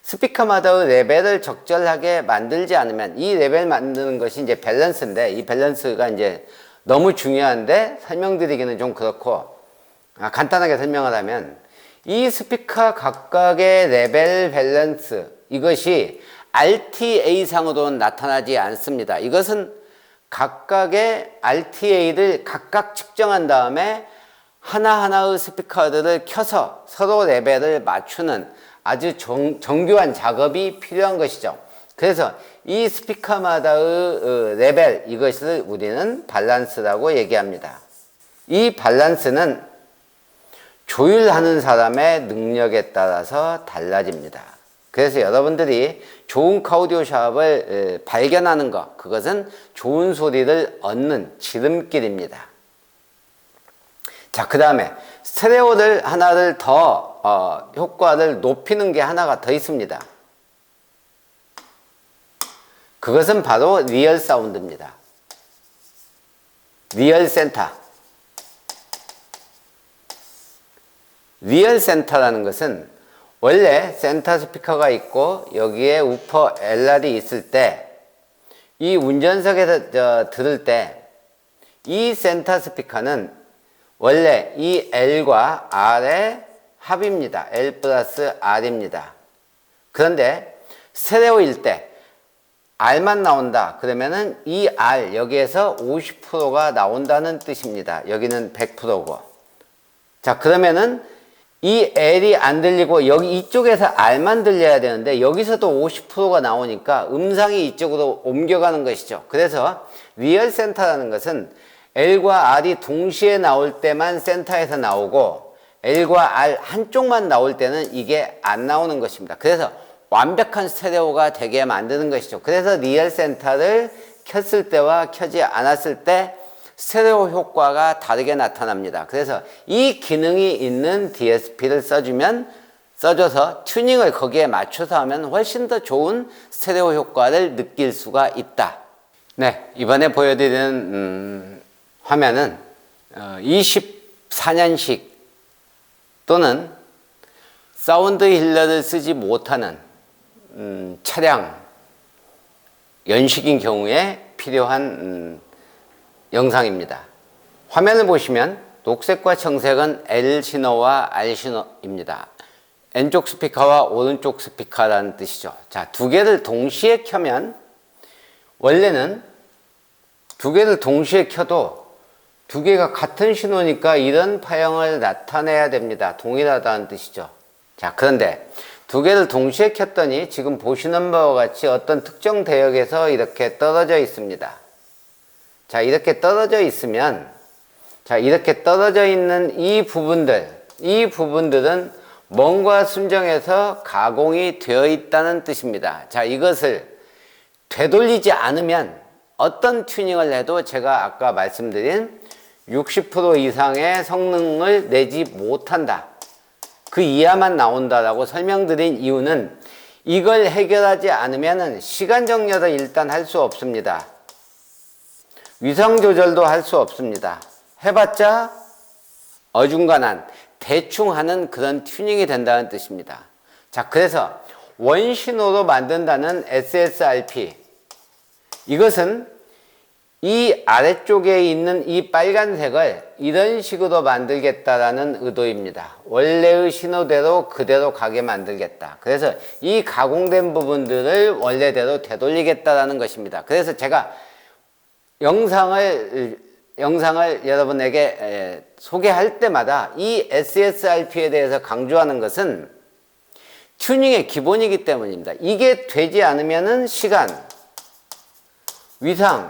스피커마다의 레벨을 적절하게 만들지 않으면, 이 레벨 만드는 것이 이제 밸런스인데, 이 밸런스가 이제 너무 중요한데 설명드리기는 좀 그렇고, 간단하게 설명을 하면 이 스피커 각각의 레벨 밸런스, 이것이 RTA상으로는 나타나지 않습니다. 이것은 각각의 RTA를 각각 측정한 다음에 하나하나의 스피커들을 켜서 서로 레벨을 맞추는 아주 정교한 작업이 필요한 것이죠. 그래서 이 스피커마다의 레벨, 이것을 우리는 밸런스라고 얘기합니다. 이 밸런스는 조율하는 사람의 능력에 따라서 달라집니다. 그래서 여러분들이 좋은 카우디오 샵을 발견하는 것, 그것은 좋은 소리를 얻는 지름길입니다. 자, 그 다음에 스테레오를 하나를 더 효과를 높이는 게 하나가 더 있습니다. 그것은 바로 리얼 사운드입니다. 리얼 센터. 리얼 센터라는 것은 원래 센터 스피커가 있고 여기에 우퍼 LR이 있을 때, 이 운전석에서 들을 때 이 센터 스피커는 원래 이 L과 R의 합입니다. L 플러스 R입니다. 그런데 스테레오일 때 R만 나온다 그러면은 이 R, 여기에서 50%가 나온다는 뜻입니다. 여기는 100%고. 자, 그러면은 이 L이 안 들리고 여기 이쪽에서 R만 들려야 되는데 여기서도 50%가 나오니까 음상이 이쪽으로 옮겨가는 것이죠. 그래서 리얼 센터라는 것은 L과 R이 동시에 나올 때만 센터에서 나오고, L과 R 한쪽만 나올 때는 이게 안 나오는 것입니다. 그래서 완벽한 스테레오가 되게 만드는 것이죠. 그래서 리얼 센터를 켰을 때와 켜지 않았을 때 스테레오 효과가 다르게 나타납니다. 그래서 이 기능이 있는 DSP를 써줘서 튜닝을 거기에 맞춰서 하면 훨씬 더 좋은 스테레오 효과를 느낄 수가 있다. 네, 이번에 보여드리는 화면은 24년식 또는 사운드 힐러를 쓰지 못하는 차량 연식인 경우에 필요한 영상입니다. 화면을 보시면 녹색과 청색은 L 신호와 R 신호입니다. 왼쪽 스피커와 오른쪽 스피커라는 뜻이죠. 자, 두 개를 동시에 켜면, 원래는 두 개를 동시에 켜도 두 개가 같은 신호니까 이런 파형을 나타내야 됩니다. 동일하다는 뜻이죠. 자, 그런데 두 개를 동시에 켰더니 지금 보시는 바와 같이 어떤 특정 대역에서 이렇게 떨어져 있습니다. 자, 이렇게 떨어져 있으면, 자, 이렇게 떨어져 있는 이 부분들은 뭔가 순정해서 가공이 되어 있다는 뜻입니다. 자, 이것을 되돌리지 않으면 어떤 튜닝을 해도 제가 아까 말씀드린 60% 이상의 성능을 내지 못한다. 그 이하만 나온다라고 설명드린 이유는 이걸 해결하지 않으면 시간 정렬을 일단 할 수 없습니다. 위성 조절도 할 수 없습니다. 해봤자 어중간한 대충 하는 그런 튜닝이 된다는 뜻입니다. 자, 그래서 원신호로 만든다는 SSRP, 이것은 이 아래쪽에 있는 이 빨간색을 이런 식으로 만들겠다라는 의도입니다. 원래의 신호대로 그대로 가게 만들겠다. 그래서 이 가공된 부분들을 원래대로 되돌리겠다라는 것입니다. 그래서 제가 영상을 여러분에게 소개할 때마다 이 SSRP에 대해서 강조하는 것은 튜닝의 기본이기 때문입니다. 이게 되지 않으면은 시간, 위상,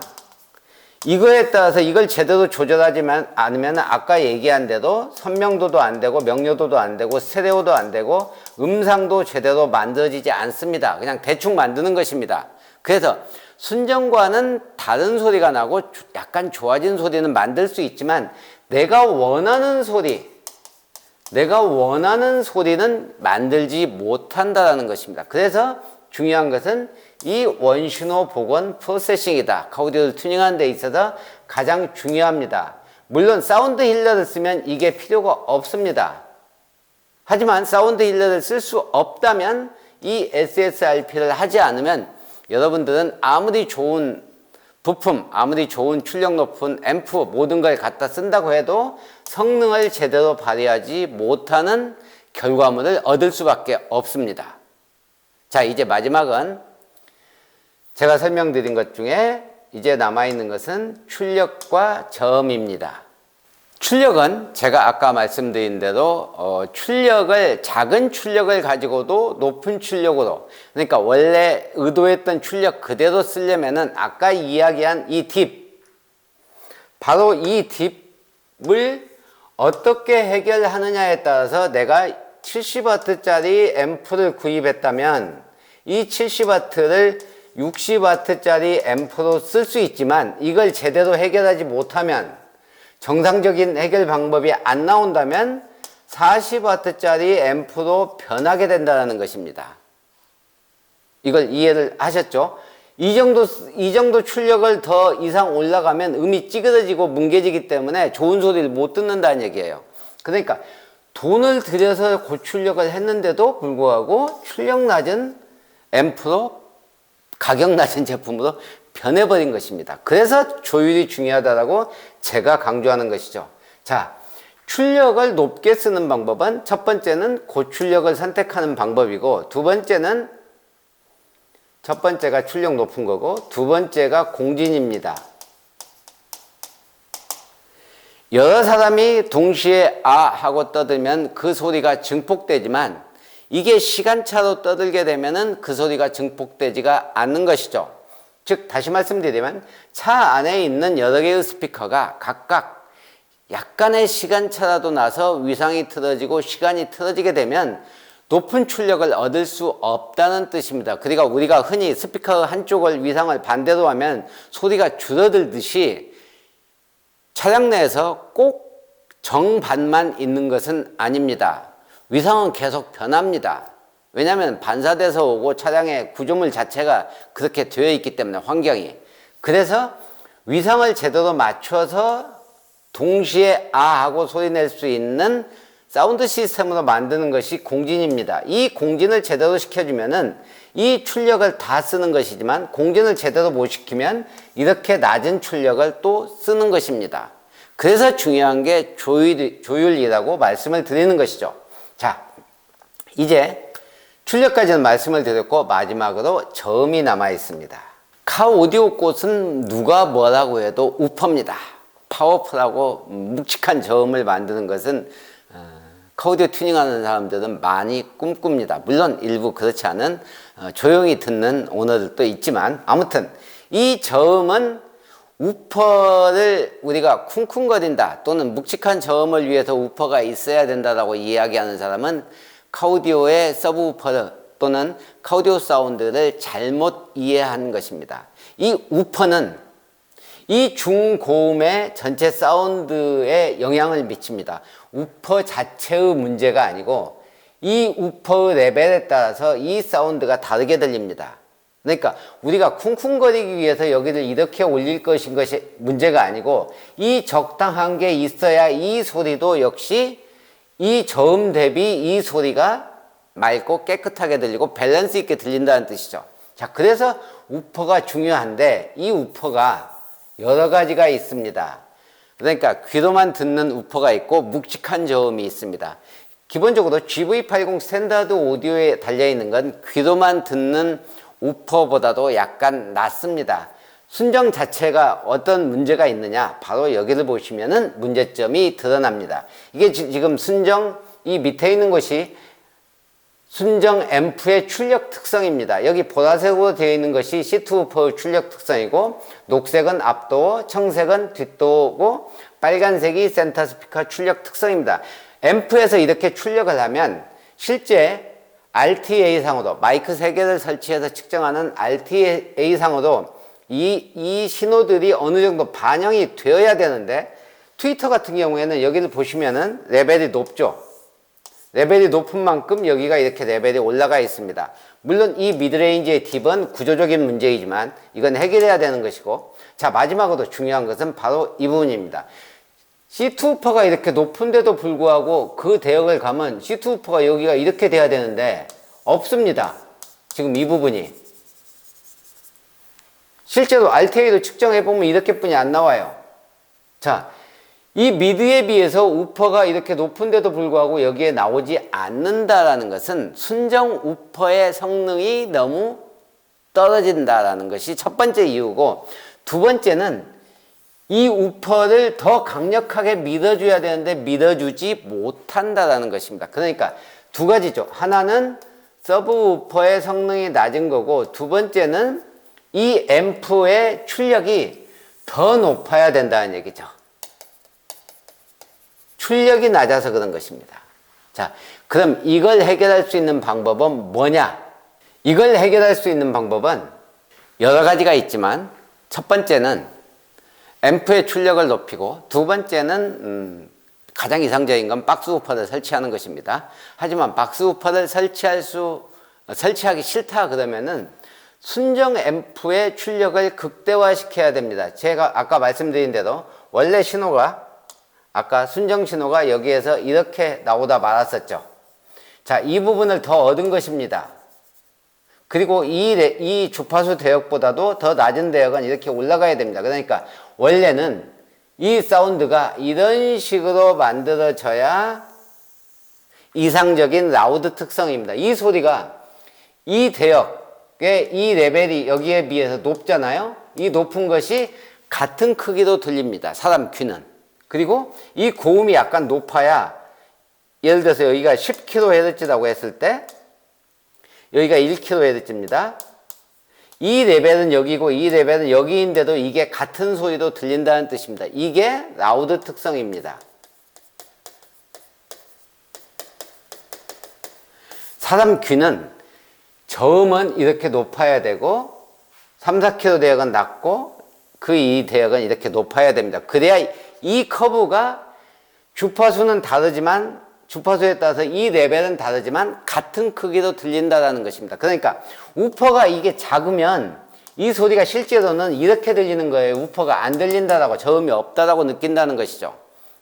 이거에 따라서 이걸 제대로 조절하지 않으면 아까 얘기한 대로 선명도도 안 되고 명료도도 안 되고 스테레오도 안 되고 음상도 제대로 만들어지지 않습니다. 그냥 대충 만드는 것입니다. 그래서 순정과는 다른 소리가 나고 약간 좋아진 소리는 만들 수 있지만 내가 원하는 소리는 만들지 못한다는 것입니다. 그래서 중요한 것은 이 원신호 복원 프로세싱이다. 카오디오를 튜닝하는 데 있어서 가장 중요합니다. 물론 사운드 힐러를 쓰면 이게 필요가 없습니다. 하지만 사운드 힐러를 쓸 수 없다면 이 SSRP를 하지 않으면 여러분들은 아무리 좋은 부품, 아무리 좋은 출력 높은 앰프 모든 걸 갖다 쓴다고 해도 성능을 제대로 발휘하지 못하는 결과물을 얻을 수밖에 없습니다. 자, 이제 마지막은 제가 설명드린 것 중에 이제 남아있는 것은 출력과 저음입니다. 출력은 제가 아까 말씀드린 대로 작은 출력을 가지고도 높은 출력으로, 그러니까 원래 의도했던 출력 그대로 쓰려면은 아까 이야기한 이 딥, 바로 이 딥을 어떻게 해결하느냐에 따라서 내가 70W짜리 앰프를 구입했다면 이 70W를 60W짜리 앰프로 쓸 수 있지만 이걸 제대로 해결하지 못하면, 정상적인 해결 방법이 안 나온다면 40W짜리 앰프로 변하게 된다는 것입니다. 이걸 이해를 하셨죠? 이 정도 출력을 더 이상 올라가면 음이 찌그러지고 뭉개지기 때문에 좋은 소리를 못 듣는다는 얘기예요. 그러니까 돈을 들여서 고출력을 했는데도 불구하고 출력 낮은 앰프로, 가격 낮은 제품으로 변해버린 것입니다. 그래서 조율이 중요하다고 제가 강조하는 것이죠. 자, 출력을 높게 쓰는 방법은 첫 번째는 고출력을 선택하는 방법이고, 첫 번째가 출력 높은 거고, 두 번째가 공진입니다. 여러 사람이 동시에 아 하고 떠들면 그 소리가 증폭되지만 이게 시간차로 떠들게 되면은 그 소리가 증폭되지가 않는 것이죠. 즉, 다시 말씀드리면 차 안에 있는 여러 개의 스피커가 각각 약간의 시간차라도 나서 위상이 틀어지고 시간이 틀어지게 되면 높은 출력을 얻을 수 없다는 뜻입니다. 그러니까 우리가 흔히 스피커 한쪽을 위상을 반대로 하면 소리가 줄어들듯이 차량 내에서 꼭 정반만 있는 것은 아닙니다. 위상은 계속 변합니다. 왜냐하면 반사돼서 오고 차량의 구조물 자체가 그렇게 되어 있기 때문에, 환경이. 그래서 위상을 제대로 맞춰서 동시에 아 하고 소리 낼 수 있는 사운드 시스템으로 만드는 것이 공진입니다. 이 공진을 제대로 시켜주면은 이 출력을 다 쓰는 것이지만 공진을 제대로 못 시키면 이렇게 낮은 출력을 또 쓰는 것입니다. 그래서 중요한 게 조율이라고 말씀을 드리는 것이죠. 자, 이제 출력까지는 말씀을 드렸고 마지막으로 저음이 남아 있습니다. 카오디오 꽃은 누가 뭐라고 해도 우퍼입니다. 파워풀하고 묵직한 저음을 만드는 것은 카오디오 튜닝하는 사람들은 많이 꿈꿉니다. 물론 일부 그렇지 않은 조용히 듣는 오너들도 있지만, 아무튼 이 저음은 우퍼를 우리가 쿵쿵거린다 또는 묵직한 저음을 위해서 우퍼가 있어야 된다라고 이야기하는 사람은 카오디오의 서브우퍼 또는 카오디오 사운드를 잘못 이해한 것입니다. 이 우퍼는 이 중고음의 전체 사운드에 영향을 미칩니다. 우퍼 자체의 문제가 아니고 이 우퍼의 레벨에 따라서 이 사운드가 다르게 들립니다. 그러니까 우리가 쿵쿵거리기 위해서 여기를 이렇게 올릴 것인 것이 문제가 아니고 이 적당한 게 있어야 이 소리도 역시 이 저음 대비 이 소리가 맑고 깨끗하게 들리고 밸런스 있게 들린다는 뜻이죠. 자, 그래서 우퍼가 중요한데 이 우퍼가 여러 가지가 있습니다. 그러니까 귀로만 듣는 우퍼가 있고 묵직한 저음이 있습니다. 기본적으로 GV80 스탠다드 오디오에 달려있는 건 귀로만 듣는 우퍼보다도 약간 낫습니다. 순정 자체가 어떤 문제가 있느냐, 바로 여기를 보시면은 문제점이 드러납니다. 이게 지금 순정, 이 밑에 있는 것이 순정 앰프의 출력 특성입니다. 여기 보라색으로 되어 있는 것이 C2 우퍼의 출력 특성이고, 녹색은 앞도어, 청색은 뒷도어고, 빨간색이 센터 스피커 출력 특성입니다. 앰프에서 이렇게 출력을 하면 실제 RTA상으로 마이크 3개를 설치해서 측정하는 RTA상으로 이 신호들이 어느 정도 반영이 되어야 되는데, 트위터 같은 경우에는 여기를 보시면은 레벨이 높죠. 레벨이 높은 만큼 여기가 이렇게 레벨이 올라가 있습니다. 물론 이 미드레인지의 딥은 구조적인 문제이지만 이건 해결해야 되는 것이고, 자, 마지막으로 중요한 것은 바로 이 부분입니다. C2 우퍼가 이렇게 높은데도 불구하고 그 대역을 가면 C2 우퍼가 여기가 이렇게 돼야 되는데 없습니다. 지금 이 부분이. 실제로 RTA도 측정해보면 이렇게뿐이 안 나와요. 자, 이 미드에 비해서 우퍼가 이렇게 높은데도 불구하고 여기에 나오지 않는다라는 것은 순정 우퍼의 성능이 너무 떨어진다라는 것이 첫 번째 이유고, 두 번째는 이 우퍼를 더 강력하게 밀어줘야 되는데 밀어주지 못한다라는 것입니다. 그러니까 두 가지죠. 하나는 서브 우퍼의 성능이 낮은 거고, 두 번째는 이 앰프의 출력이 더 높아야 된다는 얘기죠. 출력이 낮아서 그런 것입니다. 자, 그럼 이걸 해결할 수 있는 방법은 뭐냐? 이걸 해결할 수 있는 방법은 여러 가지가 있지만, 첫 번째는 앰프의 출력을 높이고, 두 번째는 가장 이상적인 건 박스 우퍼를 설치하는 것입니다. 하지만 박스 우퍼를 설치하기 싫다 그러면은 순정 앰프의 출력을 극대화시켜야 됩니다. 제가 아까 말씀드린 대로 원래 신호가, 아까 순정 신호가 여기에서 이렇게 나오다 말았었죠. 자, 이 부분을 더 얻은 것입니다. 그리고 이 주파수 대역보다도 더 낮은 대역은 이렇게 올라가야 됩니다. 그러니까 원래는 이 사운드가 이런 식으로 만들어져야 이상적인 라우드 특성입니다. 이 소리가 이 대역의 이 레벨이 여기에 비해서 높잖아요. 이 높은 것이 같은 크기로 들립니다. 사람 귀는. 그리고 이 고음이 약간 높아야, 예를 들어서 여기가 10kHz라고 했을 때 여기가 1kHz입니다. 이 레벨은 여기고 이 레벨은 여기인데도 이게 같은 소리로 들린다는 뜻입니다. 이게 라우드 특성입니다. 사람 귀는 저음은 이렇게 높아야 되고 3, 4kHz 대역은 낮고 그 이 대역은 이렇게 높아야 됩니다. 그래야 이 커브가 주파수는 다르지만, 주파수에 따라서 이 레벨은 다르지만 같은 크기로 들린다는 것입니다. 그러니까 우퍼가 이게 작으면 이 소리가 실제로는 이렇게 들리는 거예요. 우퍼가 안 들린다라고, 저음이 없다라고 느낀다는 것이죠.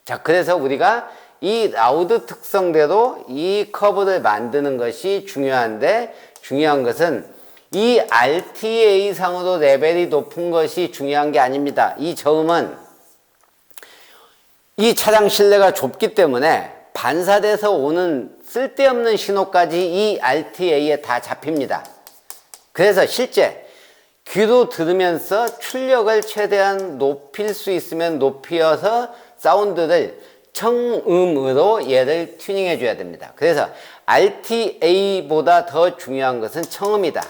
자, 그래서 우리가 이 라우드 특성대로 이 커브를 만드는 것이 중요한데, 중요한 것은 이 RTA 상으로 레벨이 높은 것이 중요한 게 아닙니다. 이 저음은 이 차량 실내가 좁기 때문에 반사돼서 오는 쓸데없는 신호까지 이 RTA에 다 잡힙니다. 그래서 실제 귀로 들으면서 출력을 최대한 높일 수 있으면 높여서 사운드를 청음으로 얘를 튜닝해 줘야 됩니다. 그래서 RTA보다 더 중요한 것은 청음이다.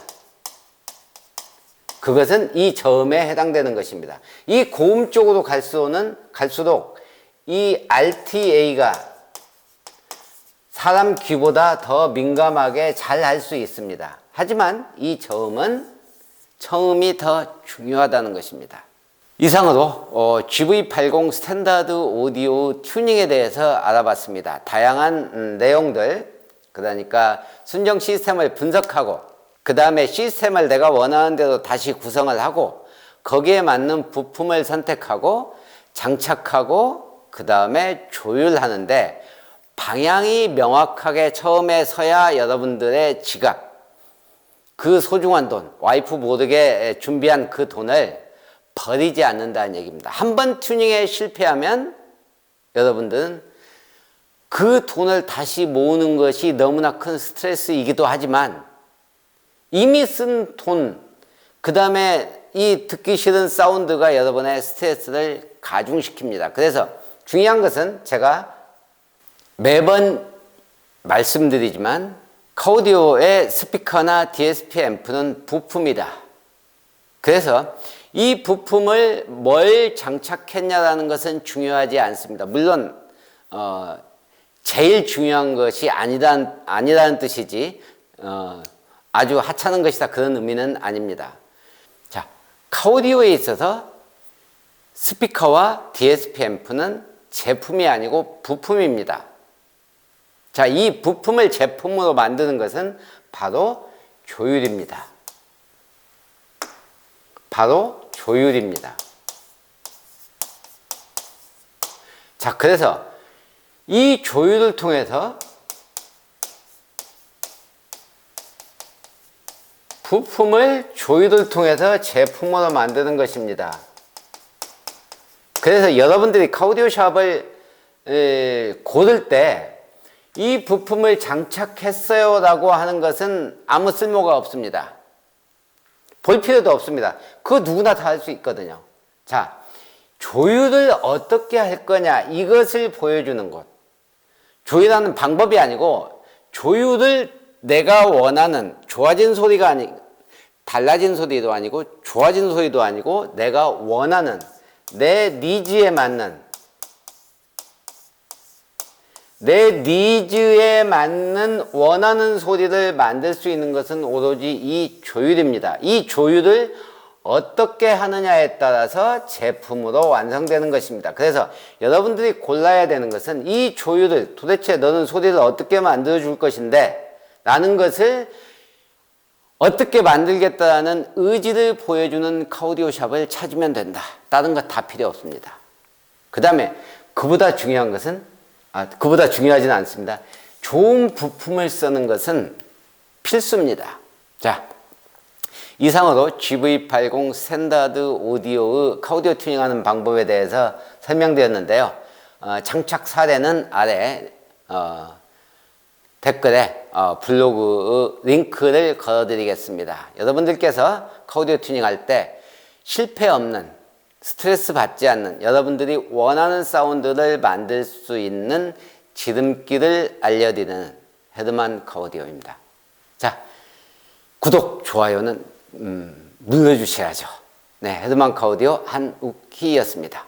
그것은 이 저음에 해당되는 것입니다. 이 고음 쪽으로 갈수록 이 RTA가 사람 귀보다 더 민감하게 잘 할 수 있습니다. 하지만 이 저음은 청음이 더 중요하다는 것입니다. 이상으로 GV80 스탠다드 오디오 튜닝에 대해서 알아봤습니다. 다양한 내용들, 그러니까 순정 시스템을 분석하고 그 다음에 시스템을 내가 원하는 대로 다시 구성을 하고 거기에 맞는 부품을 선택하고 장착하고 그 다음에 조율하는데 방향이 명확하게 처음에 서야 여러분들의 지갑, 그 소중한 돈, 와이프 모르게 준비한 그 돈을 버리지 않는다는 얘기입니다. 한 번 튜닝에 실패하면 여러분들은 그 돈을 다시 모으는 것이 너무나 큰 스트레스이기도 하지만 이미 쓴 돈, 그 다음에 이 듣기 싫은 사운드가 여러분의 스트레스를 가중시킵니다. 그래서 중요한 것은 제가 매번 말씀드리지만 카오디오의 스피커나 DSP 앰프는 부품이다. 그래서 이 부품을 뭘 장착했냐라는 것은 중요하지 않습니다. 물론 제일 중요한 것이 아니라는 뜻이지 아주 하찮은 것이다 그런 의미는 아닙니다. 자, 카오디오에 있어서 스피커와 DSP 앰프는 제품이 아니고 부품입니다. 자, 이 부품을 제품으로 만드는 것은 바로 조율입니다. 바로 조율입니다. 자, 그래서 이 조율을 통해서 부품을 조율을 통해서 제품으로 만드는 것입니다. 그래서 여러분들이 카오디오 샵을 고를 때 이 부품을 장착했어요 라고 하는 것은 아무 쓸모가 없습니다. 볼 필요도 없습니다. 그거 누구나 다 할 수 있거든요. 자, 조율을 어떻게 할 거냐 이것을 보여주는 것. 조율하는 방법이 아니고 조율을 내가 원하는 좋아진 소리가 달라진 소리도 아니고 좋아진 소리도 아니고 내가 원하는 내 니즈에 맞는 원하는 소리를 만들 수 있는 것은 오로지 이 조율입니다. 이 조율을 어떻게 하느냐에 따라서 제품으로 완성되는 것입니다. 그래서 여러분들이 골라야 되는 것은 이 조율을 도대체 너는 소리를 어떻게 만들어 줄 것인데 라는 것을 어떻게 만들겠다는 의지를 보여주는 카오디오 샵을 찾으면 된다. 다른 거 다 필요 없습니다. 그 다음에 그보다 중요하지는 않습니다. 좋은 부품을 쓰는 것은 필수입니다. 자, 이상으로 GV80 스탠다드 오디오의 카오디오 튜닝하는 방법에 대해서 설명드렸는데요. 장착 사례는 아래 댓글에 블로그 링크를 걸어드리겠습니다. 여러분들께서 카오디오 튜닝할 때 실패 없는, 스트레스 받지 않는, 여러분들이 원하는 사운드를 만들 수 있는 지름길을 알려드리는 헤드만 카오디오입니다. 자, 구독, 좋아요는 눌러주셔야죠. 네, 헤드만 카오디오 한욱희였습니다.